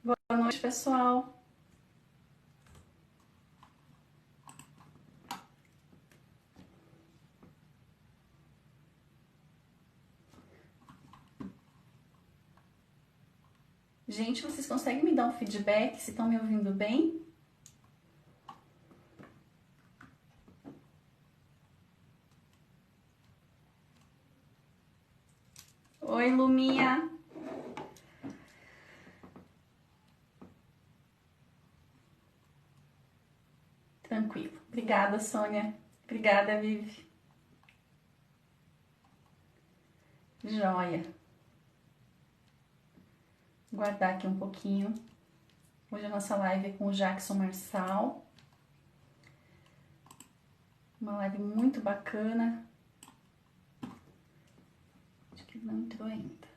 Boa noite, pessoal. Gente, vocês conseguem me dar um feedback se estão me ouvindo bem? Oi, Luminha. Tranquilo. Obrigada, Sônia. Obrigada, Vivi. Joia. Vou guardar aqui um pouquinho. Hoje a nossa live é com o Jackson Marçal. Uma live muito bacana. Acho que não entrou ainda.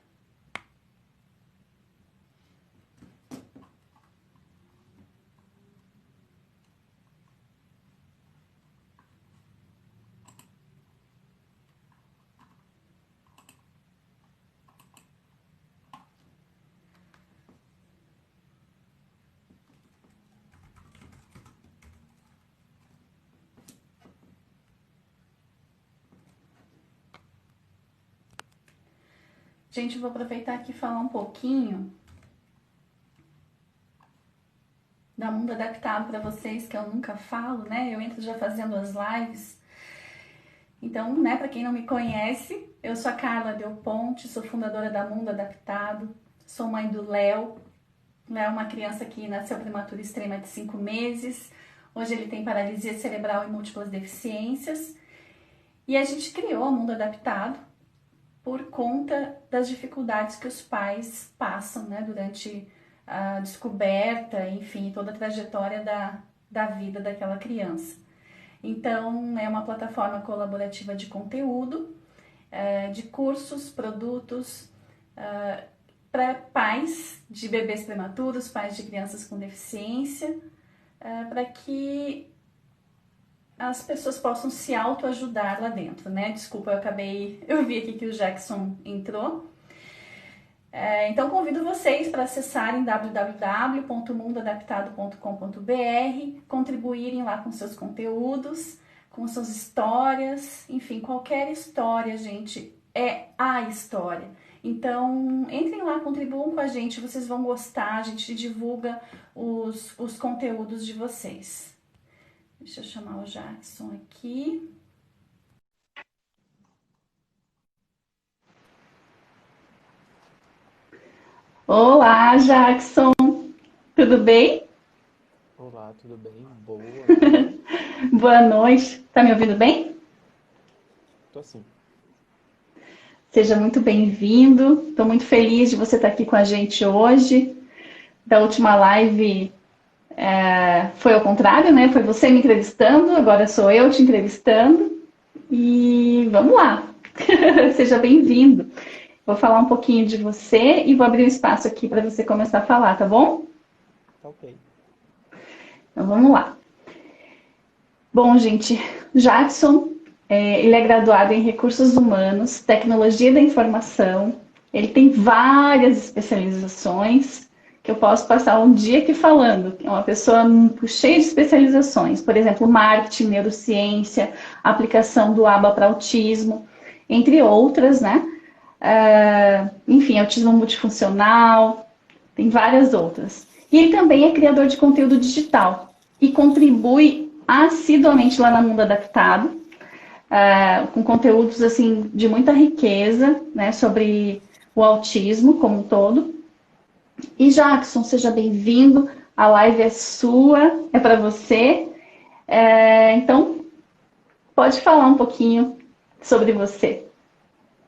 Gente, eu vou aproveitar aqui e falar um pouquinho da Mundo Adaptado para vocês, que eu nunca falo, né? Eu entro já fazendo as lives. Então, né, para quem não me conhece, eu sou a Carla Del Ponte, sou fundadora da Mundo Adaptado, sou mãe do Léo. Léo é uma criança que nasceu prematura extrema de 5 meses. Hoje ele tem paralisia cerebral e múltiplas deficiências. E a gente criou a Mundo Adaptado por conta das dificuldades que os pais passam, né, durante a descoberta, enfim, toda a trajetória da vida daquela criança. Então, é uma plataforma colaborativa de conteúdo, de cursos, produtos, para pais de bebês prematuros, pais de crianças com deficiência, para que as pessoas possam se autoajudar lá dentro, né? Desculpa, eu vi aqui que o Jackson entrou. Então convido vocês para acessarem www.mundoadaptado.com.br, contribuírem lá com seus conteúdos, com suas histórias, enfim, qualquer história, gente, é a história. Então, entrem lá, contribuam com a gente, vocês vão gostar, a gente divulga os conteúdos de vocês. Deixa eu chamar o Jackson aqui. Olá, Jackson, tudo bem? Olá, tudo bem? Boa noite. Boa noite, tá me ouvindo bem? Tô assim. Seja muito bem-vindo. Estou muito feliz de você estar aqui com a gente hoje. Da última live foi ao contrário, né? Foi você me entrevistando, agora sou eu te entrevistando. E vamos lá. Seja bem-vindo. Vou falar um pouquinho de você e vou abrir um espaço aqui para você começar a falar, tá bom? Tá ok. Então vamos lá. Bom, gente, Jackson, ele é graduado em Recursos Humanos, Tecnologia da Informação. Ele tem várias especializações que eu posso passar um dia aqui falando. É uma pessoa cheia de especializações. Por exemplo, marketing, neurociência, aplicação do ABA para autismo, entre outras, né? Enfim, autismo multifuncional, tem várias outras. E ele também é criador de conteúdo digital e contribui assiduamente lá na Mundo Adaptado, com conteúdos assim de muita riqueza, né, sobre o autismo como um todo. E Jackson, seja bem-vindo. A live é sua, é para você. Então, pode falar um pouquinho sobre você.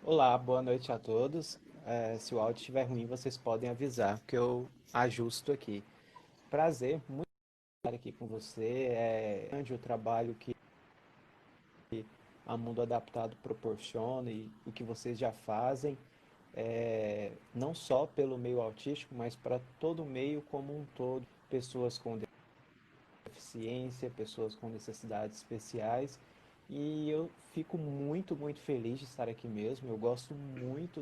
Olá, boa noite a todos. Se o áudio estiver ruim, vocês podem avisar que eu ajusto aqui. Prazer, muito estar aqui com você. É grande o trabalho que a Mundo Adaptado proporciona e o que vocês já fazem, não só pelo meio autístico, mas para todo o meio como um todo. Pessoas com deficiência, pessoas com necessidades especiais. E eu fico muito, muito feliz de estar aqui mesmo. Eu gosto muito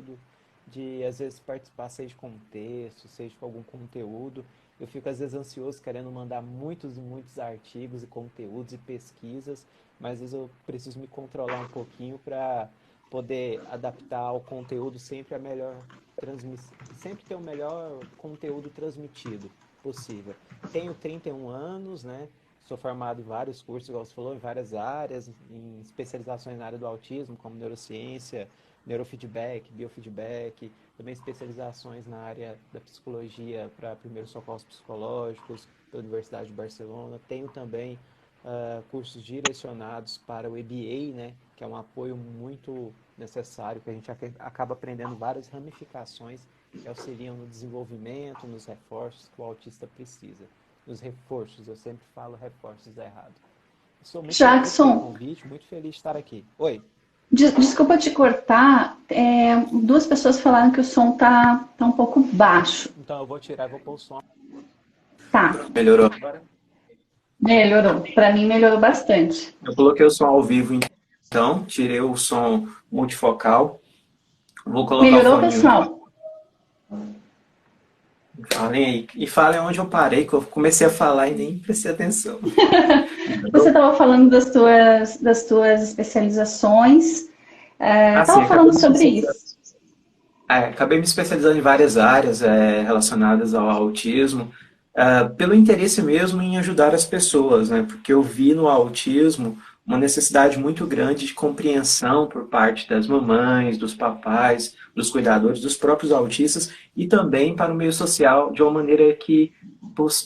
de às vezes participar, seja com um texto, seja com algum conteúdo. Eu fico às vezes ansioso querendo mandar muitos e muitos artigos e conteúdos e pesquisas, mas às vezes eu preciso me controlar um pouquinho para poder adaptar ao conteúdo sempre a melhor transmissão, sempre ter o melhor conteúdo transmitido possível. Tenho 31 anos, né? Sou formado em vários cursos, igual você falou, em várias áreas, em especializações na área do autismo, como neurociência, neurofeedback, biofeedback, também especializações na área da psicologia para primeiros socorros psicológicos da Universidade de Barcelona. Tenho também cursos direcionados para o EBA, né, que é um apoio muito necessário, que a gente acaba aprendendo várias ramificações que auxiliam no desenvolvimento, nos reforços que o autista precisa. Nos reforços, eu sempre falo reforços errado. Sou muito grato pelo Jackson, convite, muito feliz de estar aqui. Oi. desculpa te cortar, duas pessoas falaram que o som tá um pouco baixo. Então eu vou tirar e vou pôr o som. Tá, Melhorou. melhorou. Para mim melhorou bastante. Eu coloquei o som ao vivo, então, tirei o som multifocal. Vou colocar o Melhorou, foninho aqui. pessoal? Falem aí. E falem onde eu parei, que eu comecei a falar e nem prestei atenção. Você estava falando das tuas especializações, Assim, estava falando sobre isso. acabei me especializando em várias áreas relacionadas ao autismo, pelo interesse mesmo em ajudar as pessoas, né? Porque eu vi no autismo uma necessidade muito grande de compreensão por parte das mamães, dos papais, dos cuidadores, dos próprios autistas e também para o meio social de uma maneira que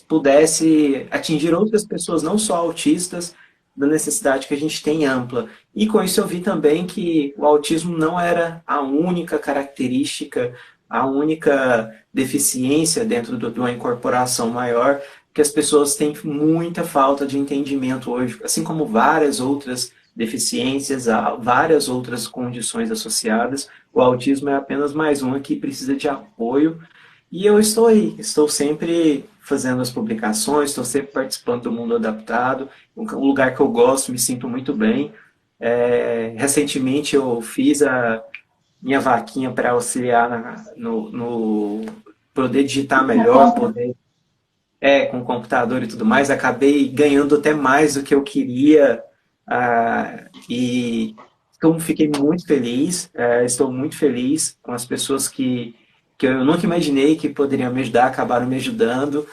pudesse atingir outras pessoas, não só autistas, da necessidade que a gente tem ampla. E com isso eu vi também que o autismo não era a única característica, a única deficiência dentro de uma incorporação maior, que as pessoas têm muita falta de entendimento hoje, assim como várias outras deficiências, há várias outras condições associadas. O autismo é apenas mais uma que precisa de apoio. E eu estou aí, estou sempre fazendo as publicações, estou sempre participando do Mundo Adaptado, um lugar que eu gosto, me sinto muito bem. Recentemente eu fiz a minha vaquinha para auxiliar no poder digitar Na melhor, conta. poder com o computador e tudo mais, acabei ganhando até mais do que eu queria, e então fiquei muito feliz, estou muito feliz com as pessoas que eu nunca imaginei que poderiam me ajudar, acabaram me ajudando.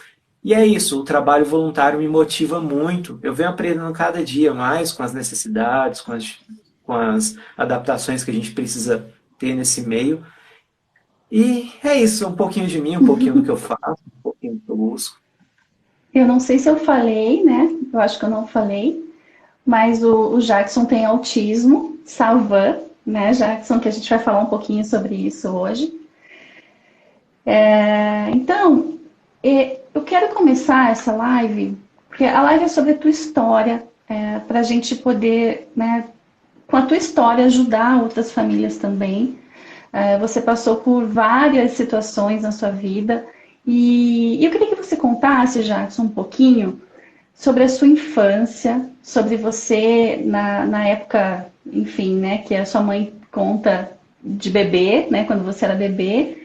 E é isso, o trabalho voluntário me motiva muito. Eu venho aprendendo cada dia mais com as necessidades, com as adaptações que a gente precisa ter nesse meio. E é isso, um pouquinho de mim, um pouquinho do que eu faço, um pouquinho do que eu busco. Eu não sei se eu falei, né? Eu acho que eu não falei, mas o Jackson tem autismo, Salvan, né, Jackson, que a gente vai falar um pouquinho sobre isso hoje. Então, eu quero começar essa live, porque a live é sobre a tua história, para a gente poder, né, com a tua história, ajudar outras famílias também. Você passou por várias situações na sua vida, e eu queria que você contasse, Jackson, um pouquinho sobre a sua infância, sobre você na época, enfim, né, que a sua mãe conta de bebê, né, quando você era bebê,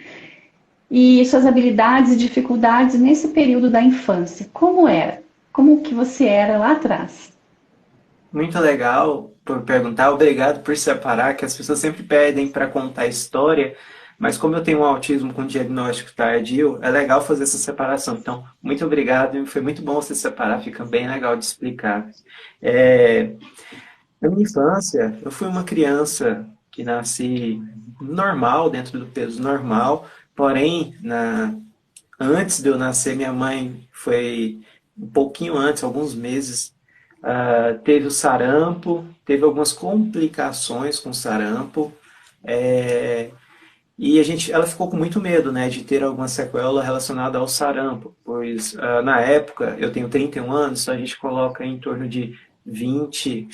e suas habilidades e dificuldades nesse período da infância. Como era? Como que você era lá atrás? Muito legal por perguntar, obrigado por separar, que as pessoas sempre pedem para contar a história, mas como eu tenho um autismo com diagnóstico tardio, é legal fazer essa separação. Então, muito obrigado, e foi muito bom você separar, fica bem legal de explicar. É, Na minha infância, eu fui uma criança que nasci normal, dentro do peso normal, porém, antes de eu nascer, minha mãe foi um pouquinho antes, alguns meses, teve o sarampo, teve algumas complicações com o sarampo, é, e ela ficou com muito medo, né, de ter alguma sequela relacionada ao sarampo, pois na época, eu tenho 31 anos, então a gente coloca em torno de 20,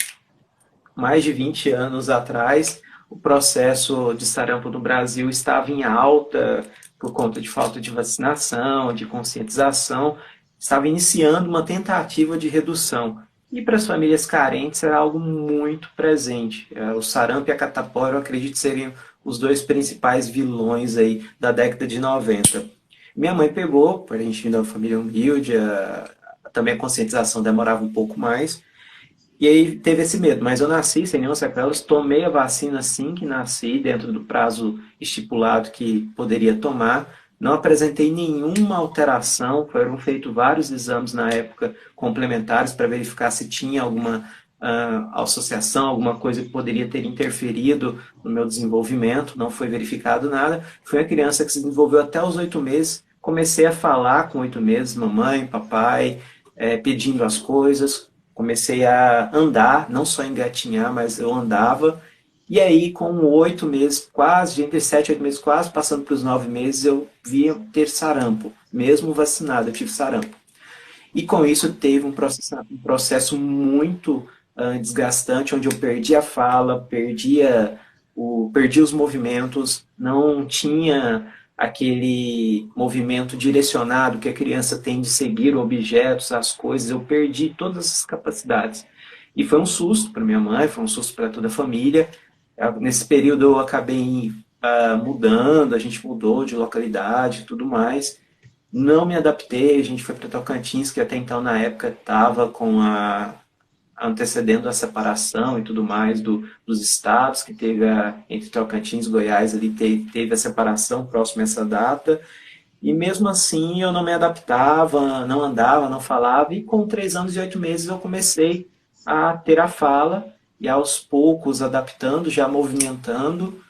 mais de 20 anos atrás, o processo de sarampo no Brasil estava em alta por conta de falta de vacinação, de conscientização, estava iniciando uma tentativa de redução. E para as famílias carentes era algo muito presente. O sarampo e a catapora, eu acredito, seriam os dois principais vilões aí da década de 90. Minha mãe pegou, por a gente vir de uma família humilde, também a conscientização demorava um pouco mais, e aí teve esse medo, mas eu nasci sem nenhuma sequelas, tomei a vacina assim que nasci, dentro do prazo estipulado que poderia tomar, não apresentei nenhuma alteração, foram feitos vários exames na época complementares para verificar se tinha alguma associação, alguma coisa que poderia ter interferido no meu desenvolvimento, não foi verificado nada. Fui uma criança que se desenvolveu até os 8 meses, comecei a falar com 8 meses, mamãe, papai, pedindo as coisas, comecei a andar, não só engatinhar, mas eu andava. E aí, com 8 meses, quase, entre 7 e 8 meses, quase passando para os 9 meses, eu via ter sarampo. Mesmo vacinado, eu tive sarampo. E com isso teve um processo muito desgastante, onde eu perdi a fala, perdi os movimentos, não tinha aquele movimento direcionado que a criança tem de seguir objetos, as coisas, eu perdi todas essas capacidades. E foi um susto para minha mãe, foi um susto para toda a família. Nesse período eu acabei mudando, a gente mudou de localidade e tudo mais. Não me adaptei, a gente foi para Tocantins, que até então na época estava com antecedendo a separação e tudo mais dos estados, que teve entre Tocantins e Goiás, ali teve a separação próximo a essa data, e mesmo assim eu não me adaptava, não andava, não falava, e com 3 anos e 8 meses eu comecei a ter a fala, e aos poucos adaptando, já movimentando,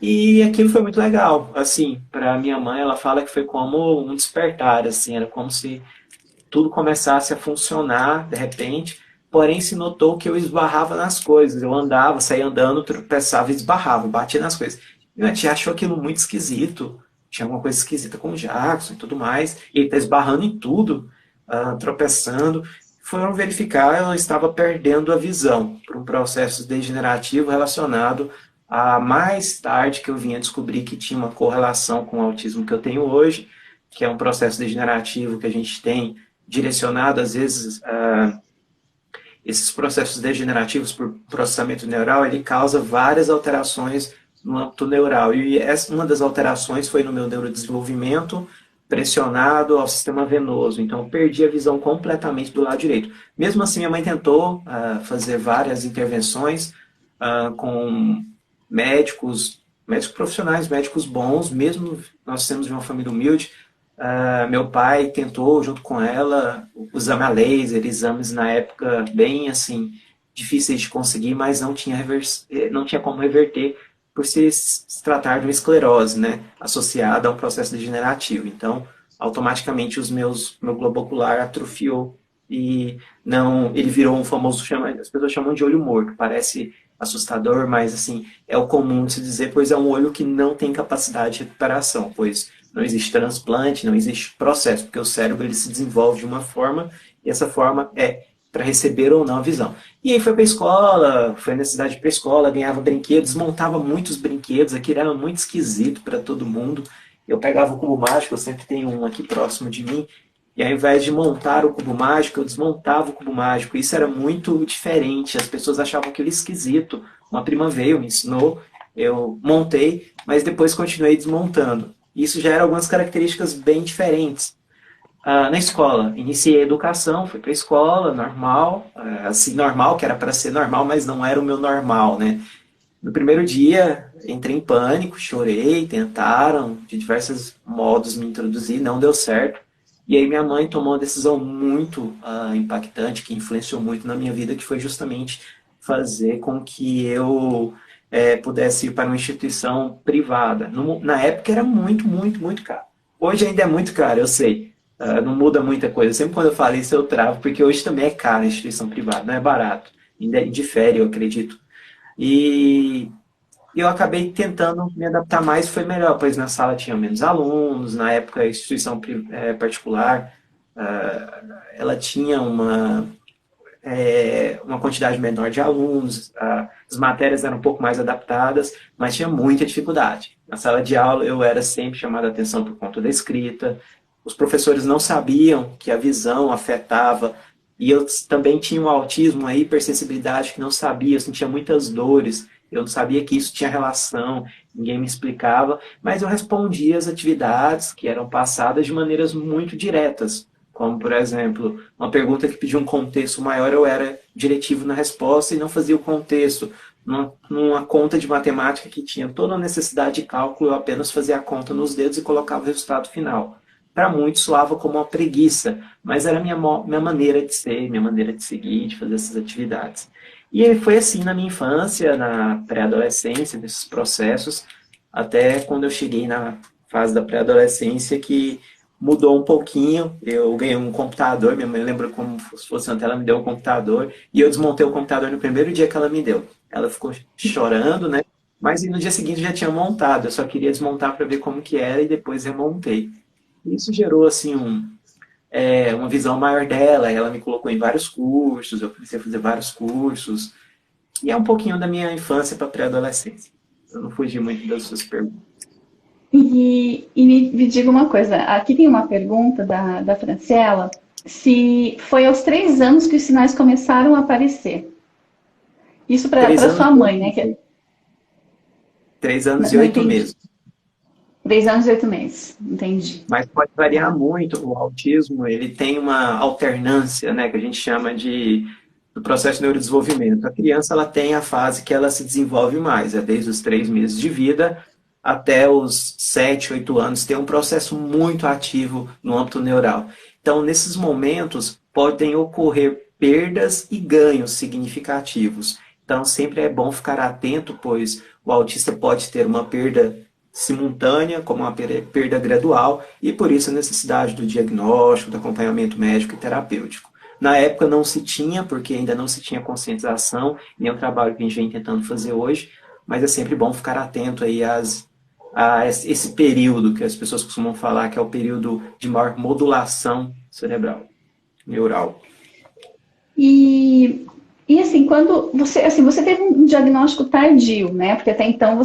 e aquilo foi muito legal. Assim, para minha mãe, ela fala que foi como um despertar, assim, era como se tudo começasse a funcionar de repente, porém se notou que eu esbarrava nas coisas. Eu andava, saía andando, tropeçava e esbarrava, batia nas coisas. E minha tia achou aquilo muito esquisito. Tinha alguma coisa esquisita com o Jackson e tudo mais. E ele tá esbarrando em tudo, tropeçando. Foram verificar, ela estava perdendo a visão por um processo degenerativo relacionado a mais tarde que eu vinha descobrir que tinha uma correlação com o autismo que eu tenho hoje, que é um processo degenerativo que a gente tem direcionado, às vezes, esses processos degenerativos por processamento neural, ele causa várias alterações no âmbito neural. E uma das alterações foi no meu neurodesenvolvimento, pressionado ao sistema venoso. Então, eu perdi a visão completamente do lado direito. Mesmo assim, minha mãe tentou fazer várias intervenções com médicos profissionais, médicos bons, mesmo nós temos uma família humilde. Meu pai tentou, junto com ela, o exame a laser, exames na época bem assim difíceis de conseguir, mas não tinha como reverter por se tratar de uma esclerose, né, associada a um processo degenerativo. Então, automaticamente meu globo ocular atrofiou e ele virou um famoso, as pessoas chamam de olho morto, parece assustador, mas assim, é o comum de se dizer, pois é um olho que não tem capacidade de recuperação, pois não existe transplante, não existe processo, porque o cérebro ele se desenvolve de uma forma, e essa forma é para receber ou não a visão. E aí foi para a escola, foi a necessidade de ir para a escola, ganhava brinquedos, desmontava muitos brinquedos, aquilo era muito esquisito para todo mundo. Eu pegava o cubo mágico, eu sempre tenho um aqui próximo de mim, e ao invés de montar o cubo mágico, eu desmontava o cubo mágico. Isso era muito diferente, as pessoas achavam aquilo esquisito. Uma prima veio, me ensinou, eu montei, mas depois continuei desmontando. Isso já eram algumas características bem diferentes. Na escola, iniciei a educação, fui para a escola, normal, assim, normal, que era para ser normal, mas não era o meu normal, né? No primeiro dia, entrei em pânico, chorei, tentaram de diversos modos me introduzir, não deu certo. E aí minha mãe tomou uma decisão muito impactante, que influenciou muito na minha vida, que foi justamente fazer com que eu pudesse ir para uma instituição privada. Na época era muito, muito, muito caro. Hoje ainda é muito caro, eu sei. Não muda muita coisa. Sempre quando eu falo isso eu travo, porque hoje também é caro a instituição privada, não é barato. Ainda difere, eu acredito. E eu acabei tentando me adaptar mais, foi melhor, pois na sala tinha menos alunos, na época a instituição particular, ela tinha uma quantidade menor de alunos, as matérias eram um pouco mais adaptadas, mas tinha muita dificuldade. Na sala de aula eu era sempre chamado a atenção por conta da escrita, os professores não sabiam que a visão afetava, e eu também tinha um autismo, uma hipersensibilidade que não sabia, eu sentia muitas dores, Eu não sabia que isso tinha relação, ninguém me explicava, mas eu respondia as atividades que eram passadas de maneiras muito diretas. Como, por exemplo, uma pergunta que pedia um contexto maior, eu era diretivo na resposta e não fazia o contexto. Numa conta de matemática que tinha toda a necessidade de cálculo, eu apenas fazia a conta nos dedos e colocava o resultado final. Para muitos soava como uma preguiça, mas era a minha maneira de ser, minha maneira de seguir, de fazer essas atividades. E foi assim na minha infância, na pré-adolescência, nesses processos, até quando eu cheguei na fase da pré-adolescência, que mudou um pouquinho. Eu ganhei um computador, minha mãe lembra como se fosse ontem, ela me deu um computador, e eu desmontei o computador no primeiro dia que ela me deu. Ela ficou chorando, né? Mas no dia seguinte já tinha montado, eu só queria desmontar para ver como que era e depois remontei. Isso gerou assim uma visão maior dela, ela me colocou em vários cursos, eu comecei a fazer vários cursos, e é um pouquinho da minha infância para pré-adolescência. Eu não fugi muito das suas perguntas. E me diga uma coisa, aqui tem uma pergunta da Franciela, se foi aos 3 anos que os sinais começaram a aparecer. Isso Três para anos, sua mãe, né? Que, 3 anos e não 8 meses. entendi. 3 anos e 8 meses, entendi. Mas pode variar muito. O autismo, ele tem uma alternância, né, que a gente chama do processo de neurodesenvolvimento. A criança, ela tem a fase que ela se desenvolve mais, é desde os 3 meses de vida até os 7, 8 anos, tem um processo muito ativo no âmbito neural. Então, nesses momentos, podem ocorrer perdas e ganhos significativos. Então, sempre é bom ficar atento, pois o autista pode ter uma perda simultânea, como uma perda gradual, e por isso a necessidade do diagnóstico, do acompanhamento médico e terapêutico. Na época não se tinha, porque ainda não se tinha conscientização, nem o trabalho que a gente vem tentando fazer hoje, mas é sempre bom ficar atento aí a esse período que as pessoas costumam falar, que é o período de maior modulação cerebral, neural. E, e assim, quando você teve um diagnóstico tardio, né? Porque até então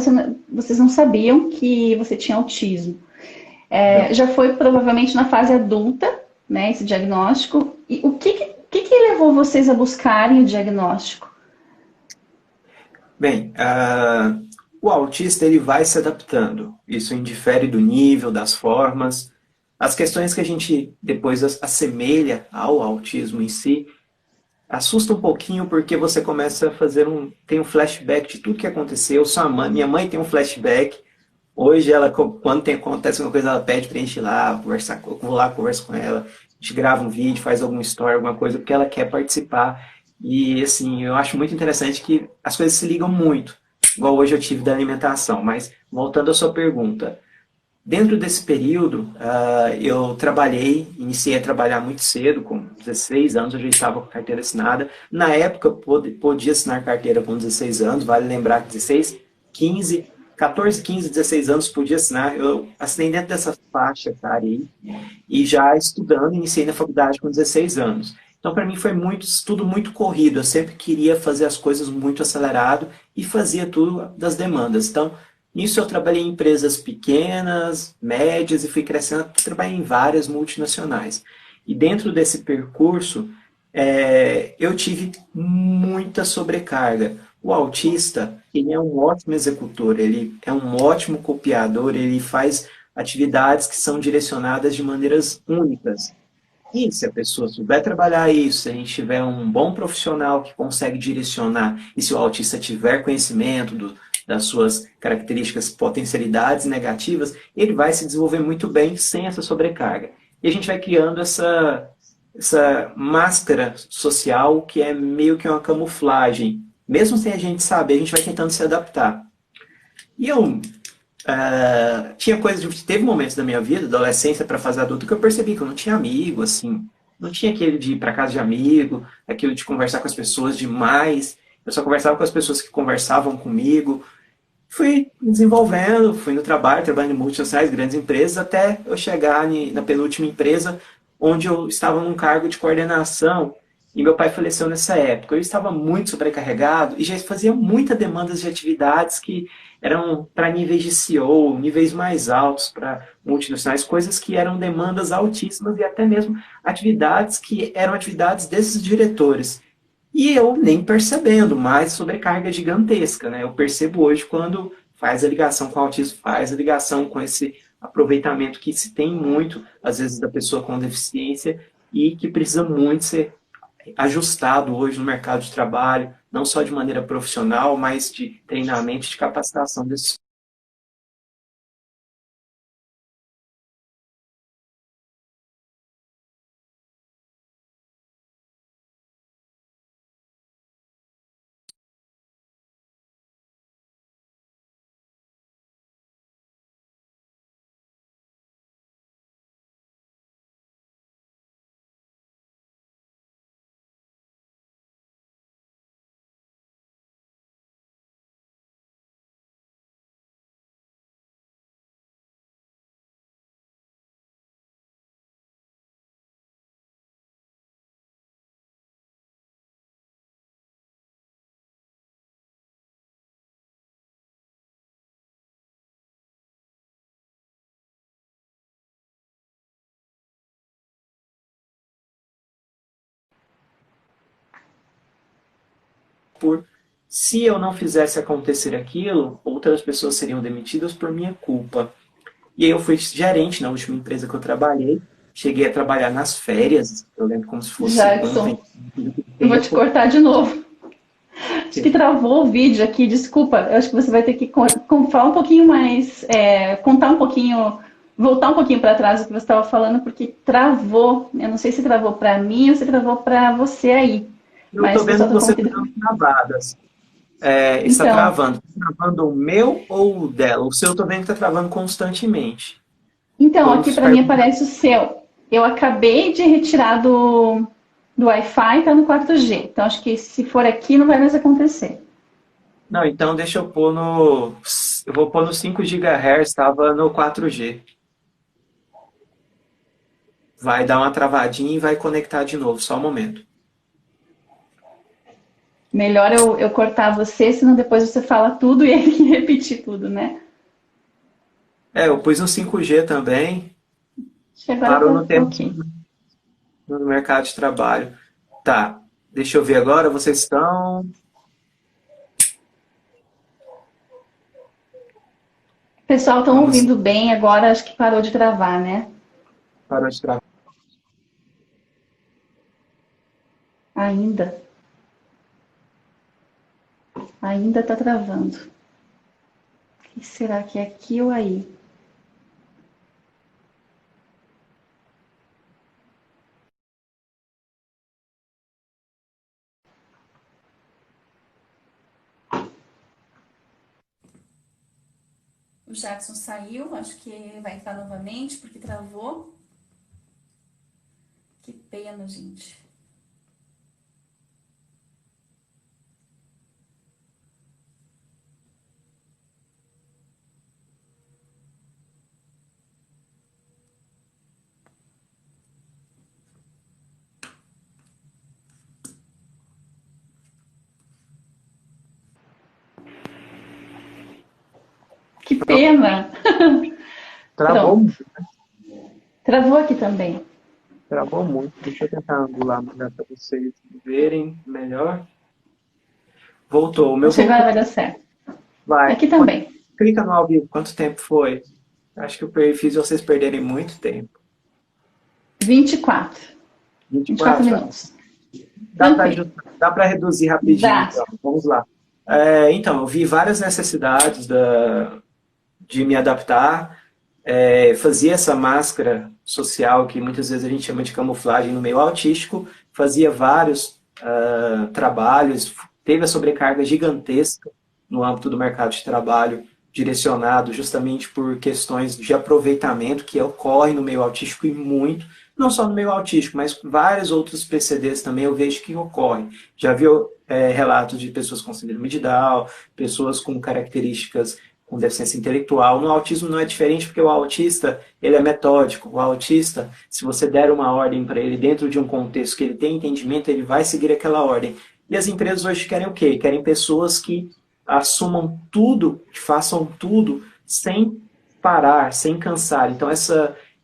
vocês não sabiam que você tinha autismo. Não. Já foi provavelmente na fase adulta, né? Esse diagnóstico. E o que levou vocês a buscarem o diagnóstico? Bem, o autista ele vai se adaptando. Isso indifere do nível, das formas. As questões que a gente depois assemelha ao autismo em si, assusta um pouquinho porque você começa a tem um flashback de tudo que aconteceu. Minha mãe tem um flashback. Hoje ela, quando acontece alguma coisa, ela pede pra gente ir lá conversar, eu vou lá, converso com ela, a gente grava um vídeo, faz alguma história, alguma coisa, porque ela quer participar. E assim, eu acho muito interessante que as coisas se ligam muito, igual hoje eu tive da alimentação. Mas voltando à sua pergunta, dentro desse período, eu iniciei a trabalhar muito cedo, com 16 anos eu já estava com carteira assinada. Na época, eu podia assinar carteira com 16 anos, vale lembrar que 16, 15, 14, 15, 16 anos podia assinar. Eu assinei dentro dessa faixa etária aí, e já estudando, iniciei na faculdade com 16 anos. Então, para mim, foi tudo muito corrido. Eu sempre queria fazer as coisas muito acelerado e fazia tudo das demandas. Então, nisso eu trabalhei em empresas pequenas, médias e fui crescendo, trabalhei em várias multinacionais. E dentro desse percurso, eu tive muita sobrecarga. O autista, ele é um ótimo executor, ele é um ótimo copiador, ele faz atividades que são direcionadas de maneiras únicas. E se a pessoa souber trabalhar isso, se a gente tiver um bom profissional que consegue direcionar, e se o autista tiver conhecimento das suas características, potencialidades negativas, ele vai se desenvolver muito bem sem essa sobrecarga. E a gente vai criando essa máscara social que é meio que uma camuflagem. Mesmo sem a gente saber, a gente vai tentando se adaptar. E eu teve momentos da minha vida, adolescência para fase adulta, que eu percebi que eu não tinha amigo, assim, não tinha aquele de ir para casa de amigo, aquilo de conversar com as pessoas demais. Eu só conversava com as pessoas que conversavam comigo. Fui me desenvolvendo, fui no trabalho, trabalhando em multinacionais, grandes empresas, até eu chegar na penúltima empresa, onde eu estava num cargo de coordenação, e meu pai faleceu nessa época. Eu estava muito sobrecarregado e já fazia muitas demandas de atividades que eram para níveis de CEO, níveis mais altos para multinacionais, coisas que eram demandas altíssimas e até mesmo atividades que eram atividades desses diretores. E eu nem percebendo, mas sobrecarga gigantesca, né? Eu percebo hoje quando faz a ligação com o autismo, faz a ligação com esse aproveitamento que se tem muito, às vezes, da pessoa com deficiência e que precisa muito ser ajustado hoje no mercado de trabalho, não só de maneira profissional, mas de treinamento, de capacitação desses. Por se eu não fizesse acontecer aquilo, outras pessoas seriam demitidas por minha culpa. E aí eu fui gerente na última empresa que eu trabalhei. Cheguei a trabalhar nas férias, eu lembro como se fosse ontem. Jackson, eu vou te cortar de novo. Acho que travou o vídeo aqui, desculpa. Eu acho que você vai ter que falar um pouquinho mais, contar um pouquinho, voltar um pouquinho para trás do que você estava falando, porque travou. Eu não sei se travou para mim ou se travou para você aí. Eu Mas estou o vendo pessoal que está você falando está que. dando travadas. Está Então, travando. Está travando o meu ou o dela? O seu eu estou vendo que está travando constantemente. então, aqui Vamos para mim perguntar. aparece o seu. Eu acabei de retirar do Wi-Fi, tá no 4G. Então, acho que se for aqui, não vai mais acontecer. Não, então deixa eu pôr no. Eu vou pôr no 5 GHz, estava no 4G. Vai dar uma travadinha e vai conectar de novo, só um momento. Melhor eu cortar você, senão depois você fala tudo e ele que repetir tudo, né? Eu pus no 5G também, Acho que agora parou no tá tempo ok. no mercado de trabalho. Tá, deixa eu ver agora, vocês estão. Pessoal, estão Vamos. ouvindo bem agora, acho que parou de travar, né? Parou de trabalho. Ainda, ainda tá travando. O que será que é aqui ou aí? O Jackson saiu, acho que vai entrar novamente porque travou. Que pena, gente. Que pena! Travou, Pronto. Travou aqui também. travou muito. Deixa eu tentar angular melhor para vocês verem melhor. Voltou. O meu Acho que agora voltou. vai dar certo. Vai. Aqui também. Clica no ao vivo. Quanto tempo foi? Acho que eu fiz vocês perderem muito tempo. 24. 24 24? minutos. Tranquilo. Dá para reduzir rapidinho, Dá. então. Vamos lá. Então, eu vi várias necessidades de me adaptar. Fazia essa máscara social, que muitas vezes a gente chama de camuflagem no meio autístico. Fazia vários trabalhos. Teve a sobrecarga gigantesca no âmbito do mercado de trabalho, direcionado justamente por questões de aproveitamento que ocorrem no meio autístico e muito, não só no meio autístico, mas vários outros PCDs também eu vejo que ocorrem. Já viu relatos de pessoas com síndrome de Down, pessoas com características com deficiência intelectual. No autismo não é diferente, porque o autista ele é metódico. O autista, se você der uma ordem para ele dentro de um contexto que ele tem entendimento, ele vai seguir aquela ordem. E as empresas hoje querem o quê? Querem pessoas que assumam tudo, que façam tudo sem parar, sem cansar. Então,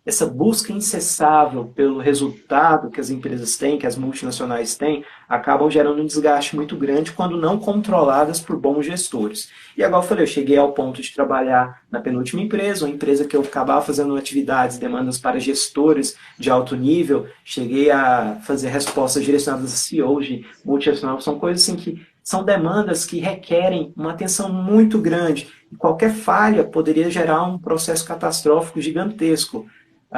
essa busca incessável pelo resultado que as empresas têm, que as multinacionais têm, acabam gerando um desgaste muito grande quando não controladas por bons gestores. E agora eu falei, eu cheguei ao ponto de trabalhar na penúltima empresa, uma empresa que eu acabava fazendo atividades, demandas para gestores de alto nível, cheguei a fazer respostas direcionadas a CEOs de multinacional, são coisas assim que são demandas que requerem uma atenção muito grande. E qualquer falha poderia gerar um processo catastrófico gigantesco.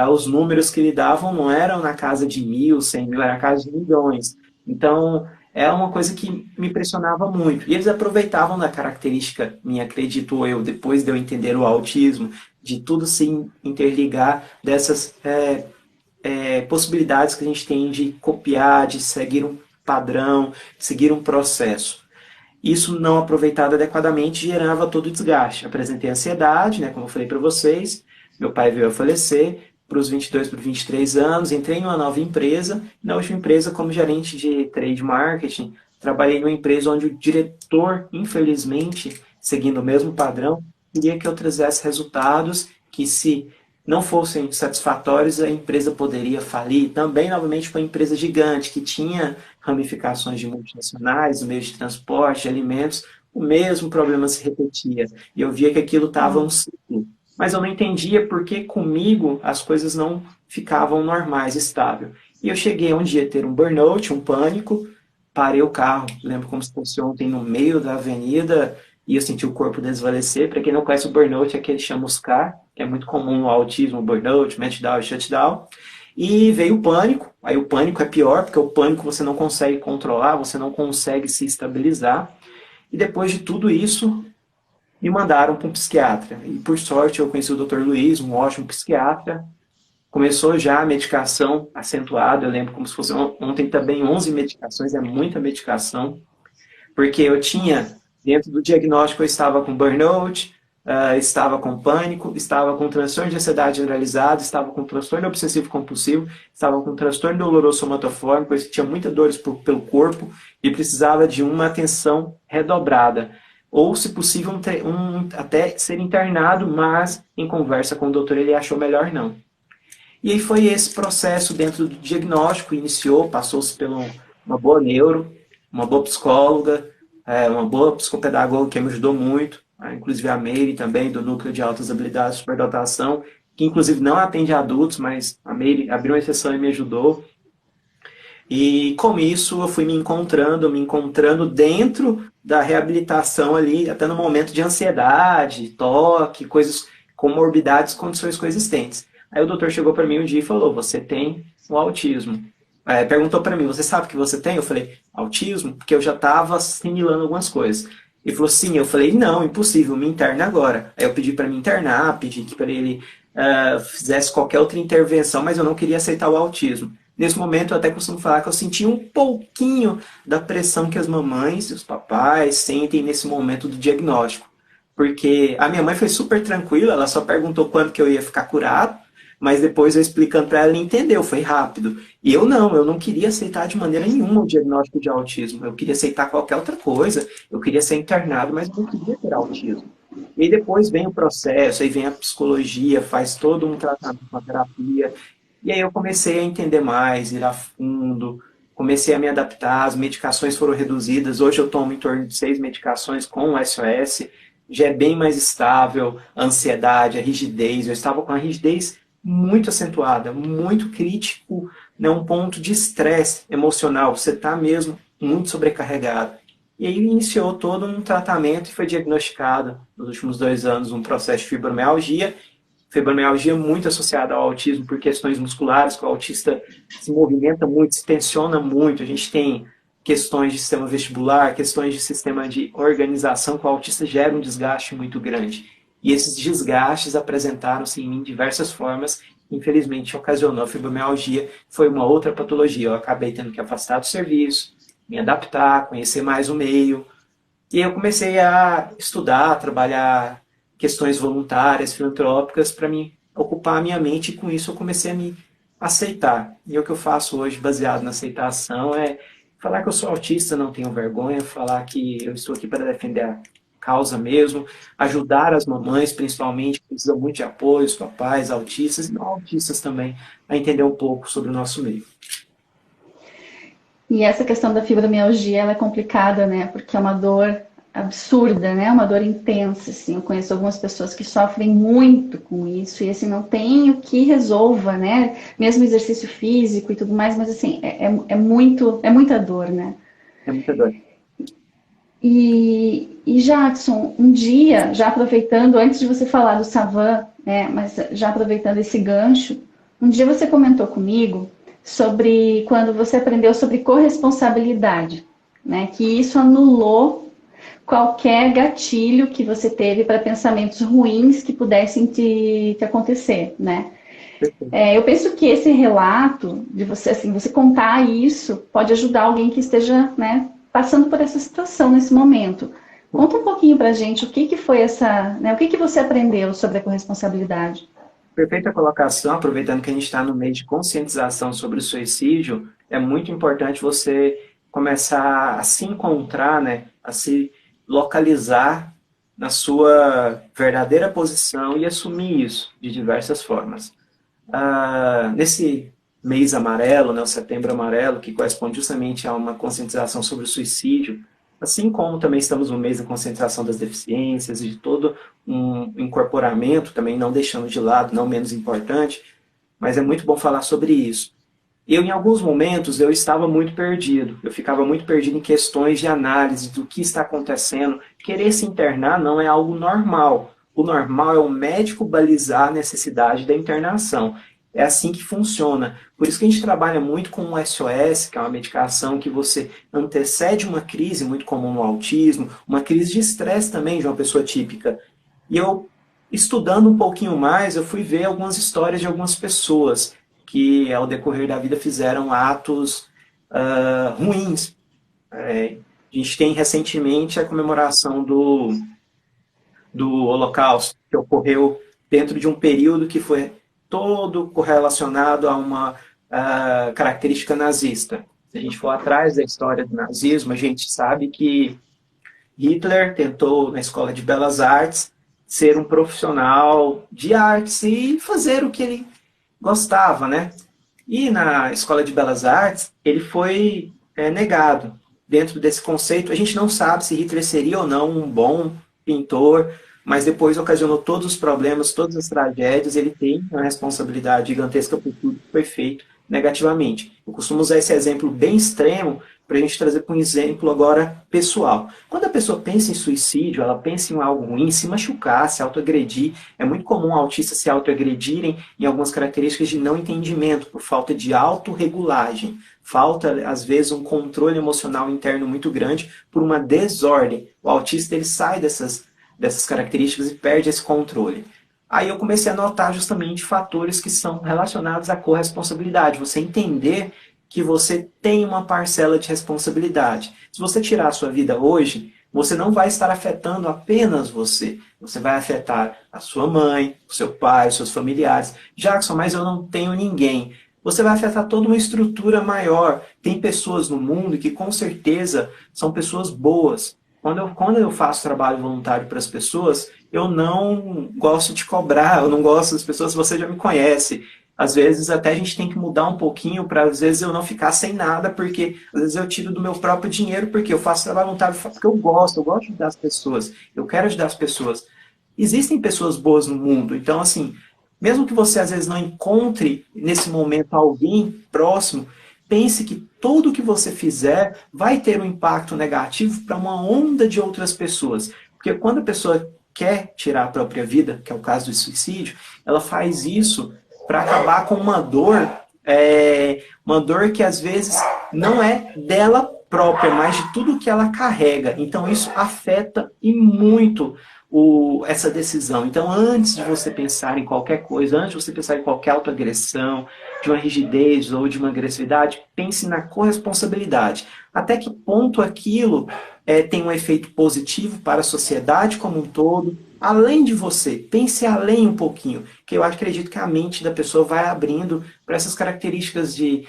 Os números que lhe davam não eram na casa de 1.000, 100.000, era na casa de milhões. Então, é uma coisa que me impressionava muito. E eles aproveitavam da característica minha, acredito eu, depois de eu entender o autismo, de tudo se interligar dessas possibilidades que a gente tem de copiar, de seguir um padrão, de seguir um processo. Isso não aproveitado adequadamente gerava todo o desgaste. Apresentei ansiedade, né, como eu falei para vocês, meu pai veio a falecer, para os 22 para 23 anos, entrei em uma nova empresa, na última empresa como gerente de trade marketing, trabalhei numa empresa onde o diretor, infelizmente, seguindo o mesmo padrão, queria que eu trouxesse resultados que se não fossem satisfatórios, a empresa poderia falir. Também, novamente, foi uma empresa gigante que tinha ramificações de multinacionais, no meio de transporte, de alimentos, o mesmo problema se repetia. E eu via que aquilo estava um ciclo. Mas eu não entendia por que comigo as coisas não ficavam normais, estável. E eu cheguei um dia a ter um burnout, um pânico, parei o carro, lembro como se fosse ontem, no meio da avenida, e eu senti o corpo desvalecer. Para quem não conhece o burnout, é aquele chamuscar, que é muito comum no autismo, burnout, meltdown e shutdown. E veio o pânico, aí o pânico é pior, porque o pânico você não consegue controlar, você não consegue se estabilizar. E depois de tudo isso, me mandaram para um psiquiatra. E por sorte eu conheci o Dr. Luiz, um ótimo psiquiatra. Começou já a medicação acentuada, eu lembro como se fosse ontem também 11 medicações, é muita medicação, porque eu tinha, dentro do diagnóstico, eu estava com burnout, estava com pânico, estava com transtorno de ansiedade generalizado, estava com transtorno obsessivo compulsivo, estava com transtorno doloroso somatofóbico, eu tinha muitas dores pelo corpo e precisava de uma atenção redobrada. Ou, se possível, até ser internado, mas em conversa com o doutor ele achou melhor não. E aí foi esse processo dentro do diagnóstico, iniciou, passou-se por uma boa neuro, uma boa psicóloga, uma boa psicopedagoga que me ajudou muito, inclusive a Meire também, do Núcleo de Altas Habilidades de Superdotação, que inclusive não atende adultos, mas a Meire abriu uma exceção e me ajudou. E com isso eu fui me encontrando dentro da reabilitação ali, até no momento de ansiedade, toque, coisas, comorbidades, condições coexistentes. Aí o doutor chegou para mim um dia e falou, você tem o autismo. Perguntou para mim, você sabe que você tem? Eu falei, autismo? Porque eu já estava assimilando algumas coisas. Ele falou, sim. Eu falei, não, impossível, me interna agora. Aí eu pedi para me internar, pedi que para ele fizesse qualquer outra intervenção, mas eu não queria aceitar o autismo. Nesse momento eu até costumo falar que eu senti um pouquinho da pressão que as mamães e os papais sentem nesse momento do diagnóstico. Porque a minha mãe foi super tranquila, ela só perguntou quando que eu ia ficar curado, mas depois eu explicando para ela, ela entendeu, foi rápido. E eu não queria aceitar de maneira nenhuma o diagnóstico de autismo. Eu queria aceitar qualquer outra coisa, eu queria ser internado, mas eu não queria ter autismo. E depois vem o processo, aí vem a psicologia, faz todo um tratamento, uma terapia. E aí eu comecei a entender mais, ir a fundo, comecei a me adaptar, as medicações foram reduzidas. Hoje eu tomo em torno de 6 medicações com o SOS, já é bem mais estável, a ansiedade, a rigidez. Eu estava com a rigidez muito acentuada, muito crítico, né, um ponto de estresse emocional, você está mesmo muito sobrecarregado. E aí iniciou todo um tratamento e foi diagnosticado nos últimos 2 anos um processo de fibromialgia muito associada ao autismo por questões musculares, que o autista se movimenta muito, se tensiona muito, a gente tem questões de sistema vestibular, questões de sistema de organização, que o autista gera um desgaste muito grande. E esses desgastes apresentaram-se em mim de diversas formas, infelizmente ocasionou a fibromialgia, foi uma outra patologia. Eu acabei tendo que afastar do serviço, me adaptar, conhecer mais o meio. E eu comecei a estudar, trabalhar questões voluntárias, filantrópicas, para me ocupar a minha mente, e com isso eu comecei a me aceitar. E o que eu faço hoje, baseado na aceitação, é falar que eu sou autista, não tenho vergonha, falar que eu estou aqui para defender causa mesmo, ajudar as mamães, principalmente, que precisam muito de apoio, os papais, autistas e não autistas também, a entender um pouco sobre o nosso meio. E essa questão da fibromialgia, ela é complicada, né? Porque é uma dor absurda, né? Uma dor intensa, assim. Eu conheço algumas pessoas que sofrem muito com isso e, assim, não tem o que resolva, né? Mesmo exercício físico e tudo mais, mas, assim, é muita dor, né? É muita dor. E Jackson, um dia, já aproveitando, antes de você falar do Savan, né? Mas já aproveitando esse gancho, um dia você comentou comigo sobre quando você aprendeu sobre corresponsabilidade, né? Que isso anulou qualquer gatilho que você teve para pensamentos ruins que pudessem te acontecer, né? Eu penso que esse relato de você, assim, você contar isso pode ajudar alguém que esteja, né, passando por essa situação nesse momento. Conta um pouquinho pra gente o que que foi essa, né, o que que você aprendeu sobre a corresponsabilidade. Perfeita colocação, aproveitando que a gente está no meio de conscientização sobre o suicídio, é muito importante você começar a se encontrar, né, a se localizar na sua verdadeira posição e assumir isso de diversas formas. Nesse mês amarelo, né, o Setembro Amarelo, que corresponde justamente a uma conscientização sobre o suicídio, assim como também estamos no mês da conscientização das deficiências e de todo um incorporamento, também não deixando de lado, não menos importante, mas é muito bom falar sobre isso. Eu, em alguns momentos, eu estava muito perdido. Eu ficava muito perdido em questões de análise do que está acontecendo. Querer se internar não é algo normal. O normal é o médico balizar a necessidade da internação. É assim que funciona. Por isso que a gente trabalha muito com o SOS, que é uma medicação que você antecede uma crise muito comum no autismo, uma crise de estresse também de uma pessoa típica. E eu, estudando um pouquinho mais, eu fui ver algumas histórias de algumas pessoas que, ao decorrer da vida, fizeram atos ruins. A gente tem recentemente a comemoração do Holocausto, que ocorreu dentro de um período que foi todo correlacionado a uma característica nazista. Se a gente for atrás da história do nazismo, a gente sabe que Hitler tentou, na Escola de Belas Artes, ser um profissional de artes e fazer o que ele gostava, né? E na Escola de Belas Artes, ele foi negado. Dentro desse conceito, a gente não sabe se Hitler seria ou não um bom pintor, mas depois ocasionou todos os problemas, todas as tragédias, ele tem uma responsabilidade gigantesca por tudo que foi feito negativamente. Eu costumo usar esse exemplo bem extremo para a gente trazer para um exemplo agora pessoal. Quando a pessoa pensa em suicídio, ela pensa em algo ruim, se machucar, se autoagredir. É muito comum autistas se autoagredirem em algumas características de não entendimento, por falta de autorregulagem. Falta, às vezes, um controle emocional interno muito grande por uma desordem. O autista ele sai dessas características e perde esse controle. Aí eu comecei a notar justamente fatores que são relacionados à corresponsabilidade. Você entender que você tem uma parcela de responsabilidade. Se você tirar a sua vida hoje, você não vai estar afetando apenas você. Você vai afetar a sua mãe, o seu pai, os seus familiares. Jackson, mas eu não tenho ninguém. Você vai afetar toda uma estrutura maior. Tem pessoas no mundo que com certeza são pessoas boas. Quando eu faço trabalho voluntário para as pessoas, eu não gosto de cobrar, eu não gosto das pessoas, você já me conhece. Às vezes até a gente tem que mudar um pouquinho para às vezes eu não ficar sem nada, porque às vezes eu tiro do meu próprio dinheiro, porque eu faço trabalho voluntário porque eu gosto de ajudar as pessoas, eu quero ajudar as pessoas. Existem pessoas boas no mundo, então assim, mesmo que você às vezes não encontre nesse momento alguém próximo, pense que tudo o que você fizer vai ter um impacto negativo para uma onda de outras pessoas. Porque quando a pessoa quer tirar a própria vida, que é o caso do suicídio, ela faz isso para acabar com uma dor que às vezes não é dela própria, mas de tudo que ela carrega. Então isso afeta e muito essa decisão. Então, antes de você pensar em qualquer coisa, antes de você pensar em qualquer autoagressão, de uma rigidez ou de uma agressividade, pense na corresponsabilidade. Até que ponto aquilo tem um efeito positivo para a sociedade como um todo, além de você. Pense além um pouquinho, que eu acredito que a mente da pessoa vai abrindo para essas características de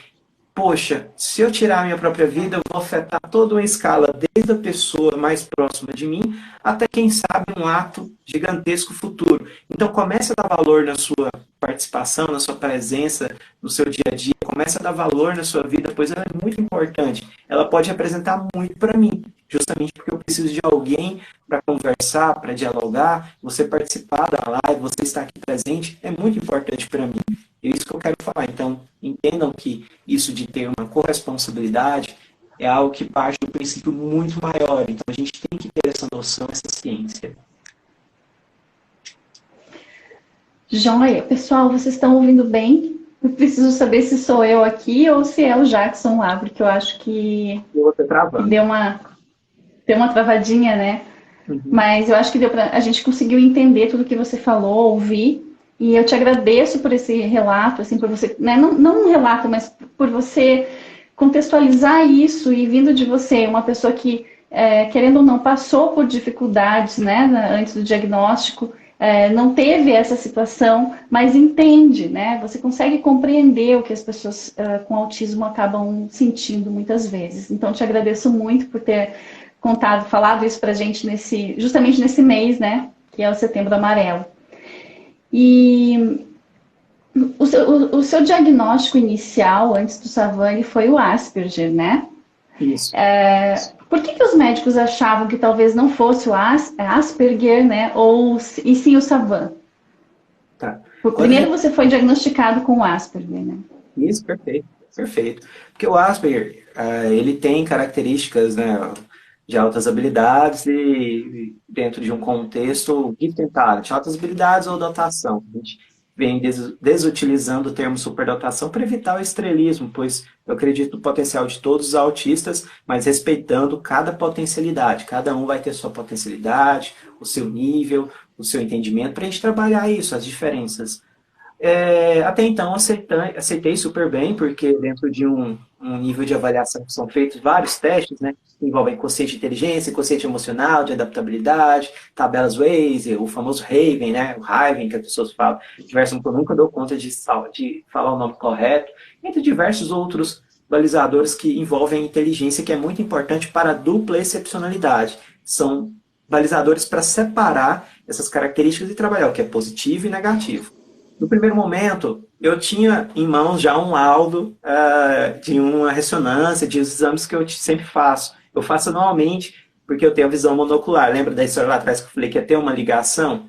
poxa, se eu tirar a minha própria vida, eu vou afetar toda uma escala, desde a pessoa mais próxima de mim, até, quem sabe, um ato gigantesco futuro. Então, comece a dar valor na sua participação, na sua presença, no seu dia a dia, comece a dar valor na sua vida, pois ela é muito importante. Ela pode representar muito para mim, justamente porque eu preciso de alguém para conversar, para dialogar, você participar da live, você estar aqui presente, é muito importante para mim. É isso que eu quero falar. Então, entendam que isso de ter uma corresponsabilidade é algo que parte do princípio muito maior. Então, a gente tem que ter essa noção, essa ciência. Joia, pessoal, vocês estão ouvindo bem? Eu preciso saber se sou eu aqui ou se é o Jackson lá, porque eu acho que deu uma travadinha, né? Uhum. Mas eu acho que a gente conseguiu entender tudo que você falou, ouvir. E eu te agradeço por esse relato, assim, por você, né, não um relato, mas por você contextualizar isso e vindo de você, uma pessoa que, querendo ou não, passou por dificuldades, né, antes do diagnóstico, não teve essa situação, mas entende, né, você consegue compreender o que as pessoas com autismo acabam sentindo muitas vezes. Então, te agradeço muito por ter falado isso pra gente justamente nesse mês, né, que é o Setembro Amarelo. E o seu diagnóstico inicial, antes do Savane, foi o Asperger, né? Isso. Por que os médicos achavam que talvez não fosse o Asperger, né? E sim o Savane? Tá. Primeiro você foi diagnosticado com o Asperger, né? Isso, perfeito. Perfeito. Porque o Asperger, ele tem características, né, de altas habilidades e dentro de um contexto gifted talent, altas habilidades ou dotação. A gente vem desutilizando o termo superdotação para evitar o estrelismo, pois eu acredito no potencial de todos os autistas, mas respeitando cada potencialidade. Cada um vai ter sua potencialidade, o seu nível, o seu entendimento, para a gente trabalhar isso, as diferenças. Até então, aceitei super bem, porque dentro de um nível de avaliação são feitos vários testes, né? Que envolvem quociente de inteligência, quociente emocional, de adaptabilidade, tabelas Waze, o famoso Raven, né? O Raven, que as pessoas falam, diversos que eu nunca dou conta de falar o nome correto, entre diversos outros balizadores que envolvem inteligência, que é muito importante para a dupla excepcionalidade. São balizadores para separar essas características e trabalhar o que é positivo e negativo. No primeiro momento, eu tinha em mãos já um laudo de uma ressonância, de exames que eu sempre faço. Eu faço anualmente, porque eu tenho a visão monocular. Lembra da história lá atrás que eu falei que ia ter uma ligação?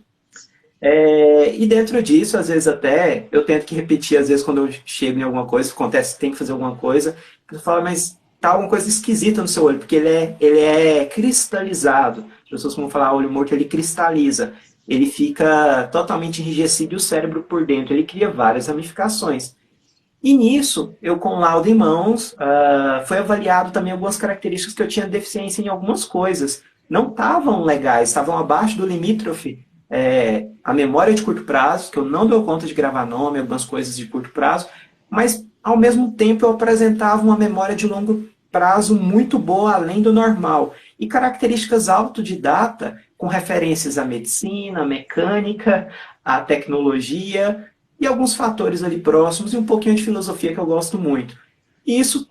E dentro disso, às vezes até, eu tento que repetir, às vezes quando eu chego em alguma coisa, acontece que tem que fazer alguma coisa, eu falo, mas tá alguma coisa esquisita no seu olho, porque ele é cristalizado. As pessoas vão falar, olho morto, ele cristaliza. Ele fica totalmente enrijecido e o cérebro por dentro, ele cria várias ramificações. E nisso, eu com o laudo em mãos, foi avaliado também algumas características que eu tinha deficiência em algumas coisas. Não estavam legais, estavam abaixo do limítrofe. A memória de curto prazo, que eu não dou conta de gravar nome, algumas coisas de curto prazo, mas ao mesmo tempo eu apresentava uma memória de longo prazo muito boa, além do normal. E características autodidata, com referências à medicina, à mecânica, à tecnologia e alguns fatores ali próximos e um pouquinho de filosofia que eu gosto muito. E isso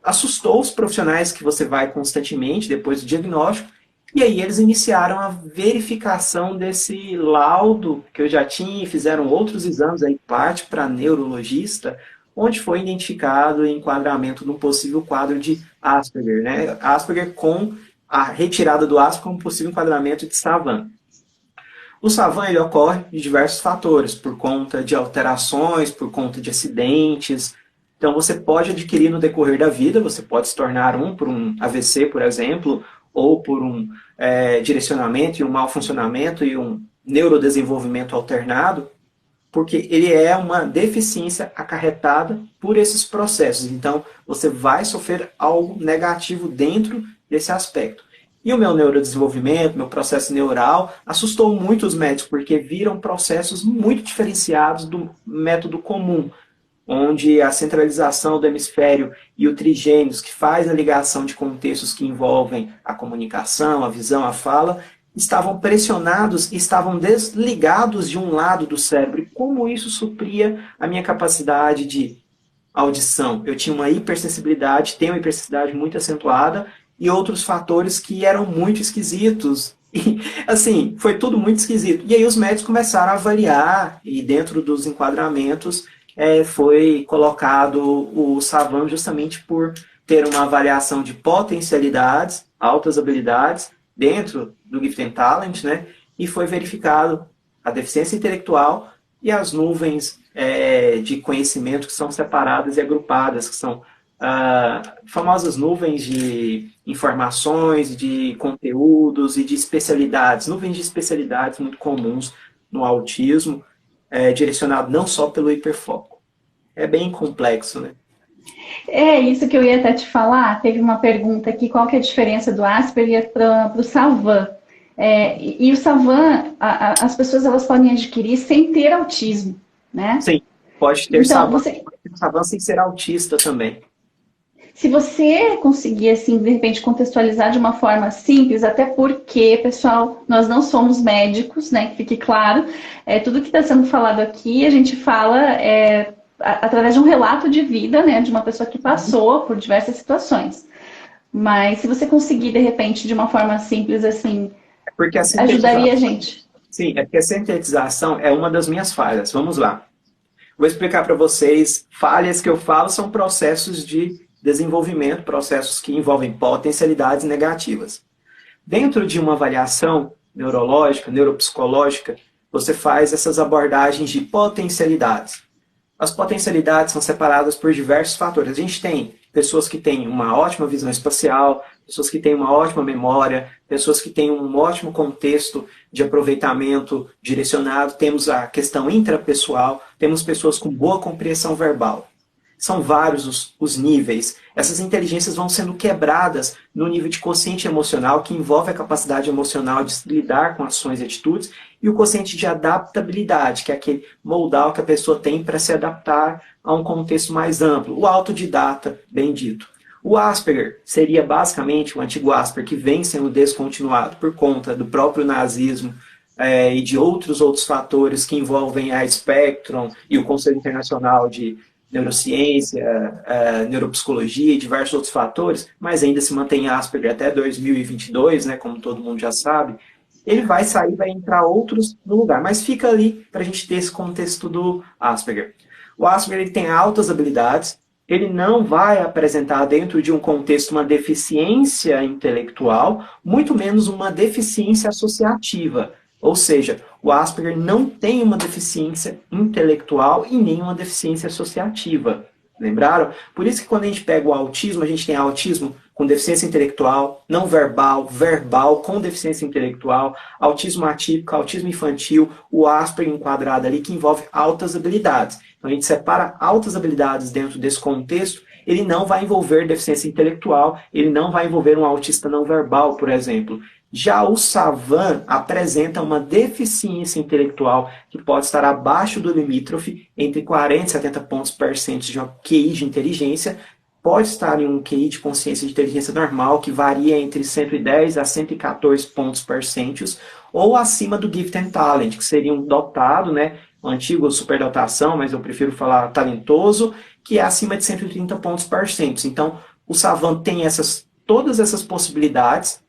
assustou os profissionais que você vai constantemente depois do diagnóstico, e aí eles iniciaram a verificação desse laudo que eu já tinha e fizeram outros exames, aí parte para neurologista, onde foi identificado o enquadramento de um possível quadro de Asperger, né? Asperger com a retirada do Asperger como possível enquadramento de Savant. O Savant ele ocorre de diversos fatores, por conta de alterações, por conta de acidentes. Então você pode adquirir no decorrer da vida, você pode se tornar por um AVC, por exemplo, ou por um direcionamento e um mau funcionamento e um neurodesenvolvimento alternado, porque ele é uma deficiência acarretada por esses processos. Então, você vai sofrer algo negativo dentro desse aspecto. E o meu neurodesenvolvimento, meu processo neural, assustou muito os médicos, porque viram processos muito diferenciados do método comum, onde a centralização do hemisfério e o trigêmeos, que faz a ligação de contextos que envolvem a comunicação, a visão, a fala, estavam pressionados e estavam desligados de um lado do cérebro. E como isso supria a minha capacidade de audição. Eu tinha uma hipersensibilidade, tenho uma hipersensibilidade muito acentuada e outros fatores que eram muito esquisitos. E, assim, foi tudo muito esquisito. E aí os médicos começaram a avaliar e dentro dos enquadramentos foi colocado o Savan justamente por ter uma avaliação de potencialidades, altas habilidades dentro do Gifted Talent, né? E foi verificado a deficiência intelectual e as nuvens de conhecimento que são separadas e agrupadas, que são famosas nuvens de informações, de conteúdos e de especialidades, nuvens de especialidades muito comuns no autismo, direcionado não só pelo hiperfoco. É bem complexo, né? É isso que eu ia até te falar. Teve uma pergunta aqui, qual que é a diferença do Asperger para o Savan? E o Savan, as pessoas elas podem adquirir sem ter autismo, né? Sim, pode ter Então, Savan sem ser autista também. se você conseguir, assim, de repente, contextualizar de uma forma simples, até porque, pessoal, nós não somos médicos, né? Que fique claro. Tudo que está sendo falado aqui, a gente fala através de um relato de vida, né? De uma pessoa que passou por diversas situações. Mas se você conseguir, de repente, de uma forma simples, assim, Porque a ajudaria a gente. Sim, é porque a sintetização é uma das minhas falhas. Vamos lá. Vou explicar para vocês. Falhas que eu falo são processos de desenvolvimento, processos que envolvem potencialidades negativas. Dentro de uma avaliação neurológica, neuropsicológica, você faz essas abordagens de potencialidades. As potencialidades são separadas por diversos fatores. A gente tem pessoas que têm uma ótima visão espacial, pessoas que têm uma ótima memória, pessoas que têm um ótimo contexto de aproveitamento direcionado. Temos a questão intrapessoal, temos pessoas com boa compreensão verbal. São vários os níveis. Essas inteligências vão sendo quebradas no nível de quociente emocional, que envolve a capacidade emocional de lidar com ações e atitudes, e o quociente de adaptabilidade, que é aquele modal que a pessoa tem para se adaptar a um contexto mais amplo. O autodidata, bem dito. O Asperger seria basicamente o antigo Asperger, que vem sendo descontinuado por conta do próprio nazismo, e de outros fatores que envolvem a Spectrum e o Conselho Internacional de Neurociência, neuropsicologia e diversos outros fatores, mas ainda se mantém Asperger até 2022, né, como todo mundo já sabe. Ele vai sair, vai entrar outros no lugar, mas fica ali para a gente ter esse contexto do Asperger. O Asperger ele tem altas habilidades, ele não vai apresentar dentro de um contexto uma deficiência intelectual, muito menos uma deficiência associativa. Ou seja, o Asperger não tem uma deficiência intelectual e nem uma deficiência associativa. Lembraram? Por isso que quando a gente pega o autismo, a gente tem autismo com deficiência intelectual, não verbal, verbal com deficiência intelectual, autismo atípico, autismo infantil, o Asperger enquadrado ali que envolve altas habilidades. Então a gente separa altas habilidades dentro desse contexto, ele não vai envolver deficiência intelectual, ele não vai envolver um autista não verbal, por exemplo. Já o Savan apresenta uma deficiência intelectual que pode estar abaixo do limítrofe, entre 40 e 70 pontos percentuais de QI de inteligência, pode estar em um QI de consciência de inteligência normal, que varia entre 110 a 114 pontos percentuais, ou acima do Gifted Talent, que seria um dotado, né, o antigo superdotação, mas eu prefiro falar talentoso, que é acima de 130 pontos percentuais. Então, o Savan tem todas essas possibilidades,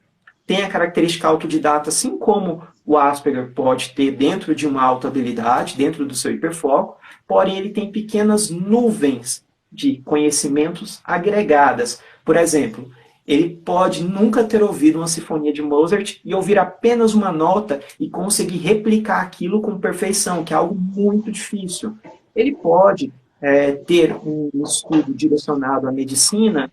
tem a característica autodidata, assim como o Asperger pode ter dentro de uma alta habilidade, dentro do seu hiperfoco, porém ele tem pequenas nuvens de conhecimentos agregadas. Por exemplo, ele pode nunca ter ouvido uma sinfonia de Mozart e ouvir apenas uma nota e conseguir replicar aquilo com perfeição, que é algo muito difícil. Ele pode ter um estudo direcionado à medicina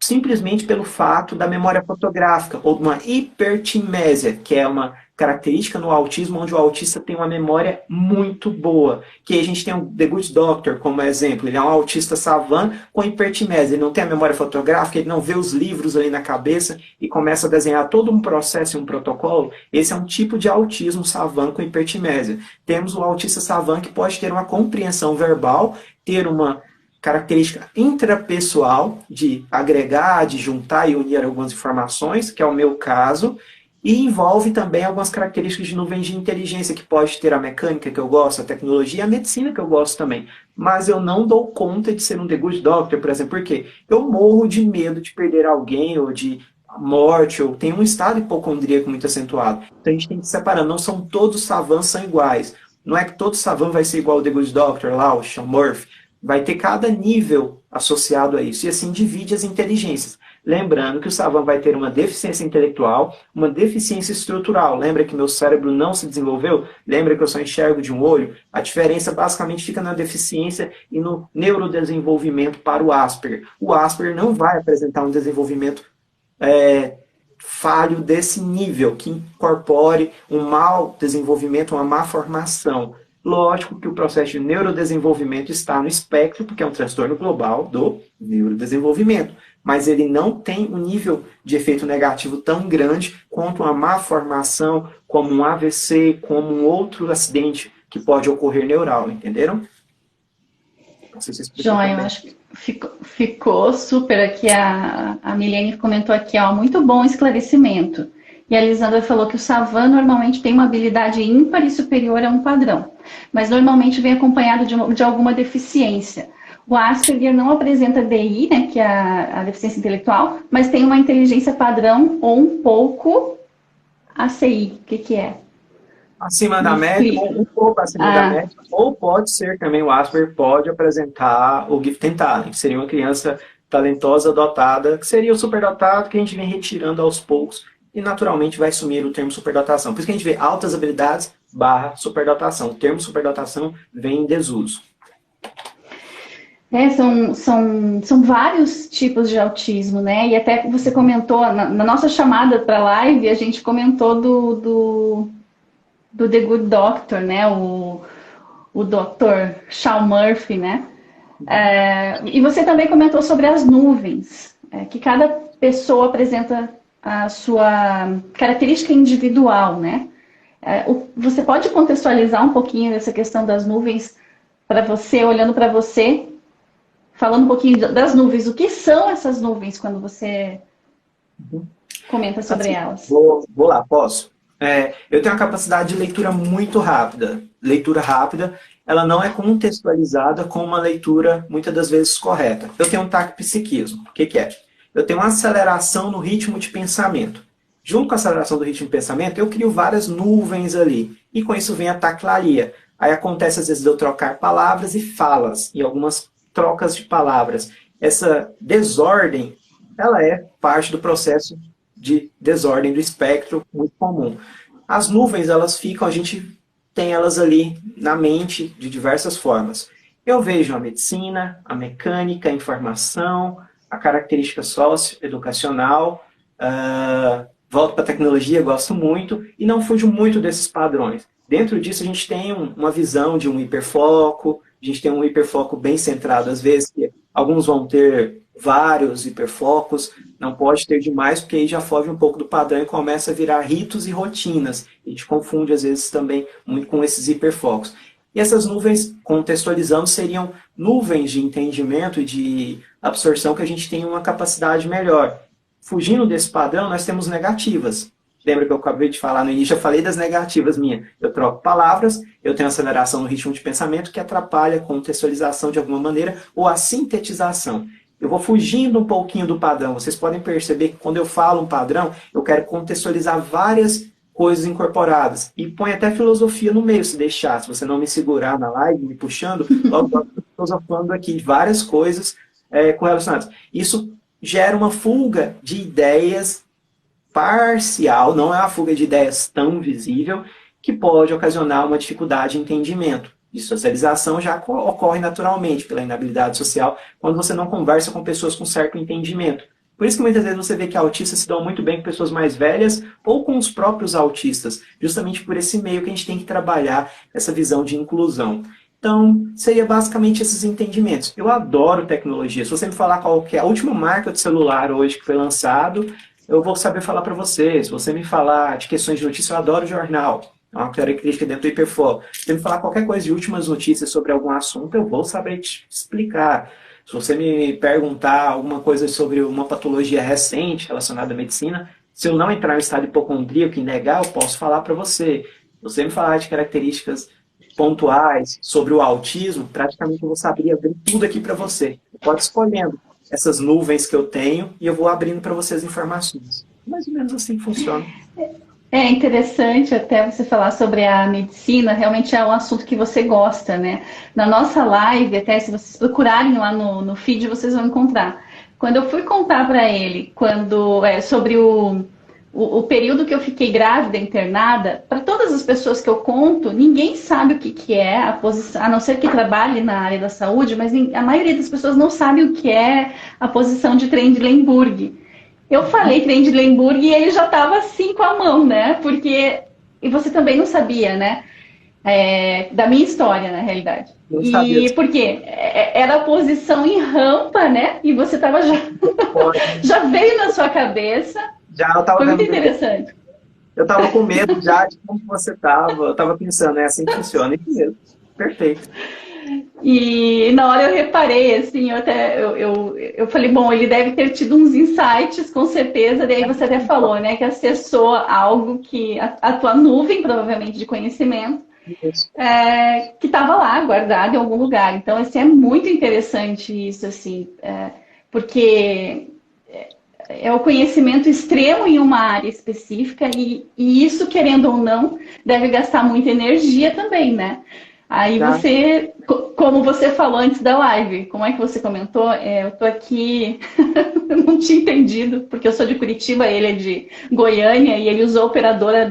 simplesmente pelo fato da memória fotográfica, ou de uma hipertimésia, que é uma característica no autismo, onde o autista tem uma memória muito boa. Que a gente tem o The Good Doctor como exemplo, ele é um autista Savan com hipertimésia, ele não tem a memória fotográfica, ele não vê os livros ali na cabeça e começa a desenhar todo um processo e um protocolo. Esse é um tipo de autismo Savan com hipertimésia. Temos o autista Savan que pode ter uma compreensão verbal, ter uma característica intrapessoal de agregar, de juntar e unir algumas informações, que é o meu caso, E envolve também algumas características de nuvem de inteligência, que pode ter a mecânica que eu gosto, a tecnologia e a medicina que eu gosto também. Mas eu não dou conta de ser um The Good Doctor, por exemplo, porque eu morro de medo de perder alguém, ou de morte, ou tenho um estado hipocondríaco muito acentuado. Então a gente tem que separar, não são todos os savants são iguais. Não é que todo savant vai ser igual ao The Good Doctor lá, o Sean Murphy. Vai ter cada nível associado a isso, e assim divide as inteligências. Lembrando que o savant vai ter uma deficiência intelectual, uma deficiência estrutural. Lembra que meu cérebro não se desenvolveu? Lembra que eu só enxergo de um olho? A diferença basicamente fica na deficiência e no neurodesenvolvimento para o Asperger. O Asperger não vai apresentar um desenvolvimento falho desse nível, que incorpore um mau desenvolvimento, uma má formação. Lógico que o processo de neurodesenvolvimento está no espectro, porque é um transtorno global do neurodesenvolvimento, mas ele não tem um nível de efeito negativo tão grande quanto uma má formação, como um AVC, como um outro acidente que pode ocorrer neural, entenderam? Não sei se explicou Joia, eu bem. acho que ficou super aqui. A Milene comentou aqui, ó, muito bom esclarecimento. E a Lisandra falou que o Savan normalmente tem uma habilidade ímpar e superior a um padrão, mas normalmente vem acompanhado de alguma deficiência. O Asperger não apresenta DI, né, que é a deficiência intelectual, mas tem uma inteligência padrão ou um pouco ACI. O que é? Acima Me da média, explica. ou um pouco acima da média, ou pode ser também o Asperger pode apresentar o Gifted Talent, que seria uma criança talentosa, dotada, que seria o superdotado que a gente vem retirando aos poucos e naturalmente vai sumir o termo superdotação. Por isso que a gente vê altas habilidades barra superdotação. O termo superdotação vem em desuso. São vários tipos de autismo, né? E até você comentou, na nossa chamada para a live, a gente comentou do The Good Doctor, né? O Dr. Sean Murphy, né? E você também comentou sobre as nuvens, que cada pessoa apresenta a sua característica individual, né? Você pode contextualizar um pouquinho dessa questão das nuvens para você, olhando para você, falando um pouquinho das nuvens, o que são essas nuvens quando você comenta sobre Assim, elas? vou lá, posso? Eu tenho uma capacidade de leitura muito rápida. Leitura rápida, ela não é contextualizada com uma leitura, muitas das vezes, correta. Eu tenho um taquipsiquismo. O que é? Eu tenho uma aceleração no ritmo de pensamento. Junto com a aceleração do ritmo de pensamento, eu crio várias nuvens ali. E com isso vem a taquilalia. Aí acontece, às vezes, de eu trocar palavras e falas, e algumas trocas de palavras. Essa desordem, ela é parte do processo de desordem do espectro muito comum. As nuvens, elas ficam, a gente tem elas ali na mente de diversas formas. Eu vejo a medicina, a mecânica, a informação, a característica socioeducacional, volto para a tecnologia, gosto muito, e não fujo muito desses padrões. Dentro disso, a gente tem uma visão de um hiperfoco, a gente tem um hiperfoco bem centrado, às vezes, que alguns vão ter vários hiperfocos, não pode ter demais, porque aí já foge um pouco do padrão e começa a virar ritos e rotinas. A gente confunde, às vezes, também muito com esses hiperfocos. E essas nuvens, contextualizando, seriam nuvens de entendimento e de absorção que a gente tem uma capacidade melhor. Fugindo desse padrão, nós temos negativas. Lembra que eu acabei de falar no início? Eu falei das negativas minhas. Eu troco palavras, eu tenho aceleração no ritmo de pensamento que atrapalha a contextualização de alguma maneira ou a sintetização. Eu vou fugindo um pouquinho do padrão. Vocês podem perceber que quando eu falo um padrão, eu quero contextualizar várias coisas incorporadas. E põe até filosofia no meio, se deixar. Se você não me segurar na live, me puxando, logo eu estou filosofando aqui várias coisas correlacionadas. Isso gera uma fuga de ideias parcial, não é uma fuga de ideias tão visível, que pode ocasionar uma dificuldade de entendimento. De socialização já ocorre naturalmente pela inabilidade social, quando você não conversa com pessoas com certo entendimento. Por isso que muitas vezes você vê que autistas se dão muito bem com pessoas mais velhas ou com os próprios autistas, justamente por esse meio que a gente tem que trabalhar essa visão de inclusão. Então, seria basicamente esses entendimentos. Eu adoro tecnologia. Se você me falar qual que é a última marca de celular hoje que foi lançado, eu vou saber falar para você. Se você me falar de questões de notícia, eu adoro jornal. É uma característica dentro do hiperfoco. Se você me falar qualquer coisa de últimas notícias sobre algum assunto, eu vou saber te explicar. Se você me perguntar alguma coisa sobre uma patologia recente relacionada à medicina, Se eu não entrar em estado hipocondríaco e negar, eu posso falar para você. Você me falar de características pontuais sobre o autismo, praticamente eu vou saber abrir tudo aqui para você. Você pode escolhendo essas nuvens que eu tenho e eu vou abrindo para você as informações. Mais ou menos assim funciona. É interessante até você falar sobre a medicina, realmente é um assunto que você gosta, né? Na nossa live, até se vocês procurarem lá no feed, vocês vão encontrar. Quando eu fui contar para ele sobre o período que eu fiquei grávida, internada, para todas as pessoas que eu conto, ninguém sabe o que é a posição, a não ser que trabalhe na área da saúde, mas a maioria das pessoas não sabe o que é a posição de Trendelenburg. Eu falei Trendelenburg e ele já estava assim com a mão, né? Porque. E você também não sabia, né? Da minha história, na realidade. Não sabia. E por quê? Era a posição em rampa, né? E você tava já. Já veio na sua cabeça. Já eu tava Foi muito vendo. interessante. Eu tava com medo já de como você tava. Eu tava pensando, é assim que funciona. E mesmo. Perfeito. E na hora eu reparei, assim, eu falei, bom, ele deve ter tido uns insights, com certeza. Daí você até falou, né, que acessou algo que a tua nuvem, provavelmente, de conhecimento, que estava lá, guardado em algum lugar. Então, assim, é muito interessante isso, assim, porque é o conhecimento extremo em uma área específica e isso, querendo ou não, deve gastar muita energia também, né? Aí você, como você falou antes da live, como é que você comentou? Eu tô aqui, não tinha entendido, porque eu sou de Curitiba, ele é de Goiânia, e ele usou a operadora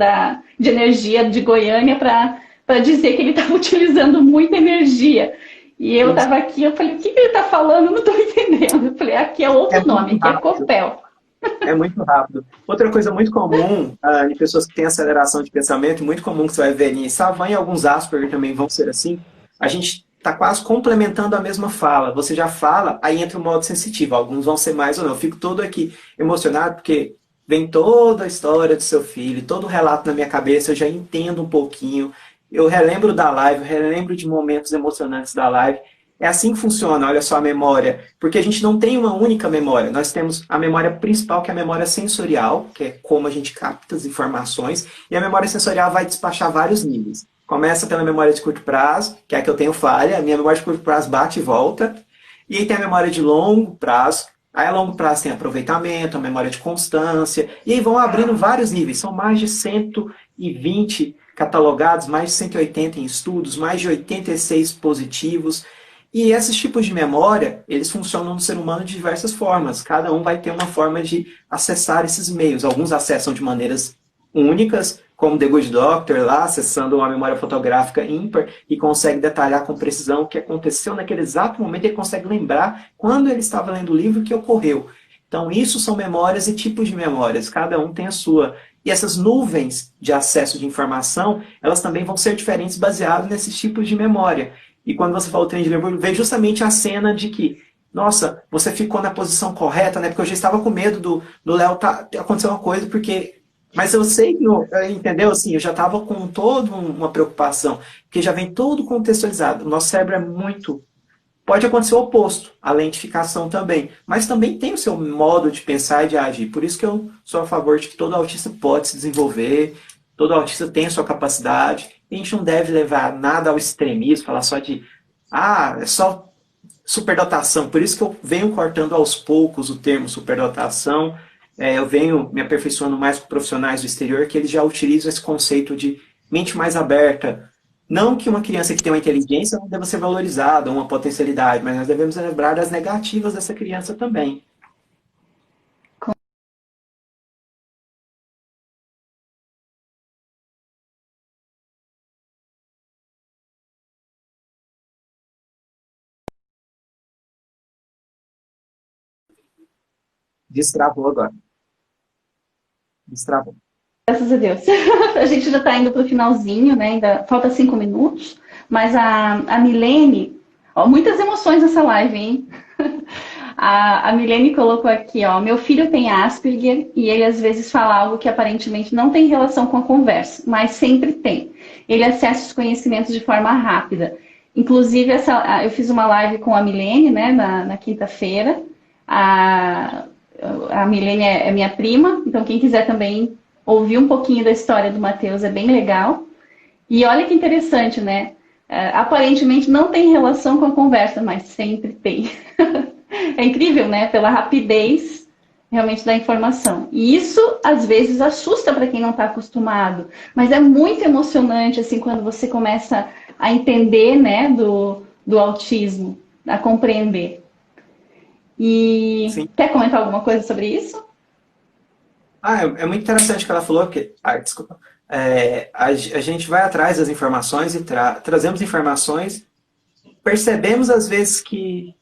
de energia de Goiânia para dizer que ele estava utilizando muita energia. E eu estava aqui, eu falei, o que ele está falando? Eu não estou entendendo. Eu falei, aqui é outro nome, aqui é Copel. É muito rápido. Outra coisa muito comum em pessoas que têm aceleração de pensamento, muito comum que você vai ver em Savan e alguns Asperger também vão ser assim, a gente está quase complementando a mesma fala. Você já fala, aí entra o modo sensitivo. Alguns vão ser mais ou não. Eu fico todo aqui emocionado porque vem toda a história do seu filho, todo o relato na minha cabeça, eu já entendo um pouquinho. Eu relembro da live, eu relembro de momentos emocionantes da live. É assim que funciona, olha só a memória. Porque a gente não tem uma única memória. Nós temos a memória principal, que é a memória sensorial, que é como a gente capta as informações. E a memória sensorial vai despachar vários níveis. Começa pela memória de curto prazo, que é a que eu tenho falha. A minha memória de curto prazo bate e volta. E aí tem a memória de longo prazo. Aí a longo prazo tem aproveitamento, a memória de constância. E aí vão abrindo vários níveis. São mais de 120 catalogados, mais de 180 em estudos, mais de 86 positivos. E esses tipos de memória, eles funcionam no ser humano de diversas formas. Cada um vai ter uma forma de acessar esses meios. Alguns acessam de maneiras únicas, como The Good Doctor, lá, acessando uma memória fotográfica ímpar, e consegue detalhar com precisão o que aconteceu naquele exato momento, e consegue lembrar quando ele estava lendo o livro que ocorreu. Então, isso são memórias e tipos de memórias. Cada um tem a sua. E essas nuvens de acesso de informação, elas também vão ser diferentes baseadas nesses tipos de memória. E quando você falou Trendelenburg, veio justamente a cena de que, nossa, você ficou na posição correta, né? Porque eu já estava com medo do Léo acontecer uma coisa, porque... Mas eu sei que, entendeu? Assim, eu já estava com toda uma preocupação, porque já vem todo contextualizado. O nosso cérebro é muito... Pode acontecer o oposto, a lentificação também. Mas também tem o seu modo de pensar e de agir. Por isso que eu sou a favor de que todo autista pode se desenvolver, todo autista tem a sua capacidade. A gente não deve levar nada ao extremismo, falar só de, é só superdotação. Por isso que eu venho cortando aos poucos o termo superdotação. Eu venho me aperfeiçoando mais com profissionais do exterior, que eles já utilizam esse conceito de mente mais aberta. Não que uma criança que tem uma inteligência não deva ser valorizada, uma potencialidade, mas nós devemos lembrar das negativas dessa criança também. Destravou agora. Destravou. Graças a Deus. A gente já está indo para o finalzinho, né? Ainda falta 5 minutos. Mas a Milene... Ó, muitas emoções nessa live, hein? A Milene colocou aqui, ó. Meu filho tem Asperger e ele às vezes fala algo que aparentemente não tem relação com a conversa, mas sempre tem. Ele acessa os conhecimentos de forma rápida. Inclusive, eu fiz uma live com a Milene, né? Na quinta-feira. A Milene é minha prima, então quem quiser também ouvir um pouquinho da história do Matheus é bem legal. E olha que interessante, né? Aparentemente não tem relação com a conversa, mas sempre tem. É incrível, né? Pela rapidez realmente da informação. E isso, às vezes, assusta para quem não está acostumado. Mas é muito emocionante, assim, quando você começa a entender, né, do autismo, a compreender. E Sim. quer comentar alguma coisa sobre isso? É muito interessante o que ela falou, que, desculpa. A gente vai atrás das informações e trazemos informações, percebemos às vezes que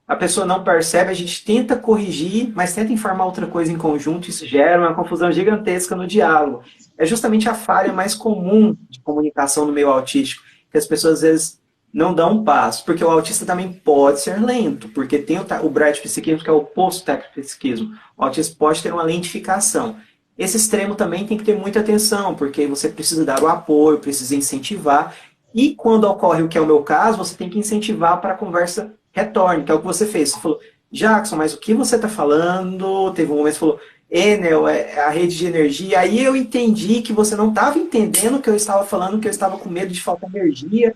a pessoa não percebe, a gente tenta corrigir, mas tenta informar outra coisa em conjunto, isso gera uma confusão gigantesca no diálogo. É justamente a falha mais comum de comunicação no meio autístico, que as pessoas às vezes não dão um passo, porque o autista também pode ser lento, porque tem o bradiopsiquismo, que é o oposto do tactopsiquismo. O autista pode ter uma lentificação. Esse extremo também tem que ter muita atenção, porque você precisa dar o apoio, precisa incentivar, e quando ocorre o que é o meu caso, você tem que incentivar para a conversa retorne, que é o que você fez. Você falou, Jackson, mas o que você está falando? Teve um momento que você falou, Enel, é a rede de energia. Aí eu entendi que você não estava entendendo o que eu estava falando, que eu estava com medo de faltar energia.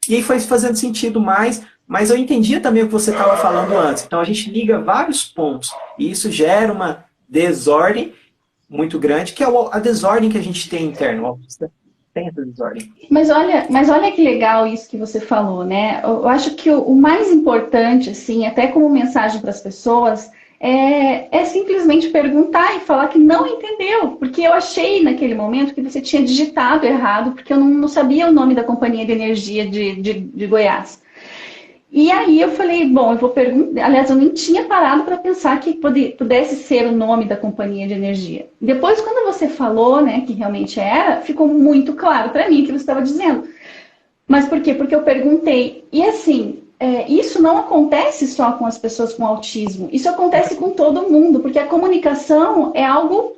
E aí foi fazendo sentido mais, mas eu entendia também o que você estava falando antes. Então a gente liga vários pontos, e isso gera uma desordem muito grande, que é a desordem que a gente tem interno. O autista tem essa desordem. Mas olha que legal isso que você falou, né? Eu acho que o mais importante, assim, até como mensagem para as pessoas, é simplesmente perguntar e falar que não entendeu. Porque eu achei naquele momento que você tinha digitado errado, porque eu não sabia o nome da companhia de energia de Goiás. E aí eu falei, bom, eu vou perguntar. Aliás, eu nem tinha parado para pensar que pudesse ser o nome da companhia de energia. Depois, quando você falou, né, que realmente era, ficou muito claro para mim o que você estava dizendo. Mas por quê? Porque eu perguntei. E assim, isso não acontece só com as pessoas com autismo. Isso acontece com todo mundo, porque a comunicação é algo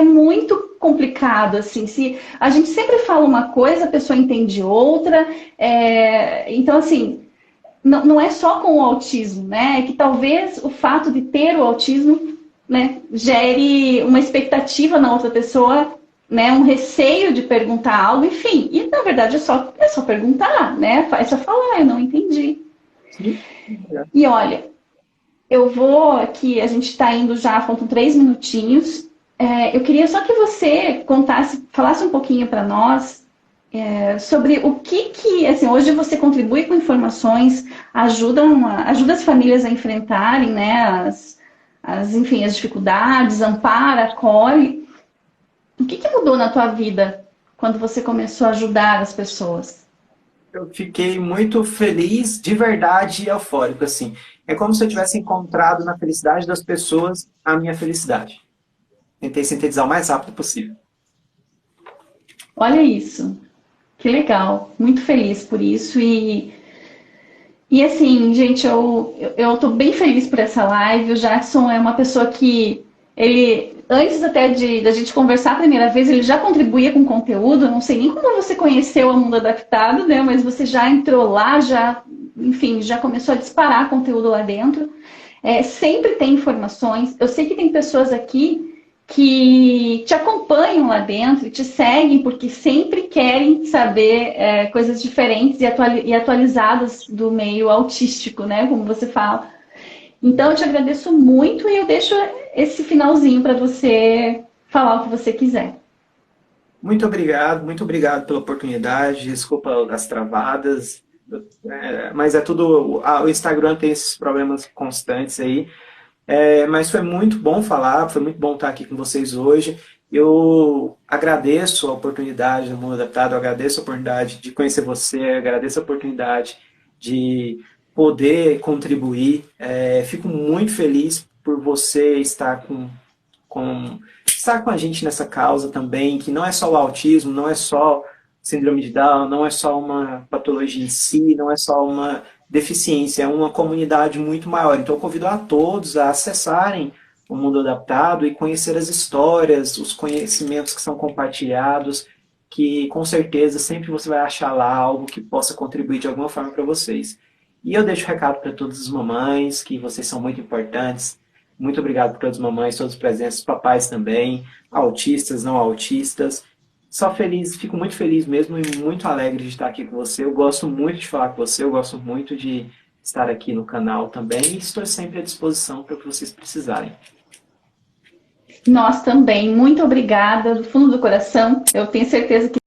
muito complicado, assim. Se a gente sempre fala uma coisa, a pessoa entende outra. Então, assim, não é só com o autismo, né? É que talvez o fato de ter o autismo, né, gere uma expectativa na outra pessoa, né, um receio de perguntar algo, enfim. E na verdade é só perguntar, né? É só falar, eu não entendi. Sim. E olha, eu vou aqui, a gente está indo já, faltam 3 minutinhos. Eu queria só que você falasse um pouquinho para nós sobre o que assim, hoje você contribui com informações, ajuda as famílias a enfrentarem, né, enfim, as dificuldades, ampara, acolhe. O que mudou na tua vida quando você começou a ajudar as pessoas? Eu fiquei muito feliz, de verdade, e eufórico, assim. É como se eu tivesse encontrado na felicidade das pessoas a minha felicidade. Tentei sintetizar o mais rápido possível. Olha isso. Que legal, muito feliz por isso e assim, gente, eu tô bem feliz por essa live. O Jackson é uma pessoa que antes até da gente conversar a primeira vez, ele já contribuía com conteúdo. Eu não sei nem como você conheceu o Mundo Adaptado, né? Mas você já entrou lá, enfim, já começou a disparar conteúdo lá dentro. Sempre tem informações. Eu sei que tem pessoas aqui que te acompanham lá dentro, te seguem, porque sempre querem saber coisas diferentes e atualizadas do meio autístico, né? Como você fala. Então, eu te agradeço muito e eu deixo esse finalzinho para você falar o que você quiser. Muito obrigado pela oportunidade. Desculpa as travadas, mas é tudo. O Instagram tem esses problemas constantes aí. Mas foi muito bom falar, foi muito bom estar aqui com vocês hoje. Eu agradeço a oportunidade do Mundo Adaptado, eu agradeço a oportunidade de conhecer você, agradeço a oportunidade de poder contribuir. Fico muito feliz por você estar estar com a gente nessa causa também, que não é só o autismo, não é só síndrome de Down, não é só uma patologia em si, não é só uma deficiência, é uma comunidade muito maior. Então eu convido a todos a acessarem o Mundo Adaptado e conhecer as histórias, os conhecimentos que são compartilhados, que com certeza sempre você vai achar lá algo que possa contribuir de alguma forma para vocês. E eu deixo um recado para todas as mamães, que vocês são muito importantes. Muito obrigado por todas as mamães, todos os presentes, os papais também, autistas, não autistas. Só feliz, fico muito feliz mesmo e muito alegre de estar aqui com você. Eu gosto muito de falar com você, eu gosto muito de estar aqui no canal também e estou sempre à disposição para o que vocês precisarem. Nós também, muito obrigada, do fundo do coração. Eu tenho certeza que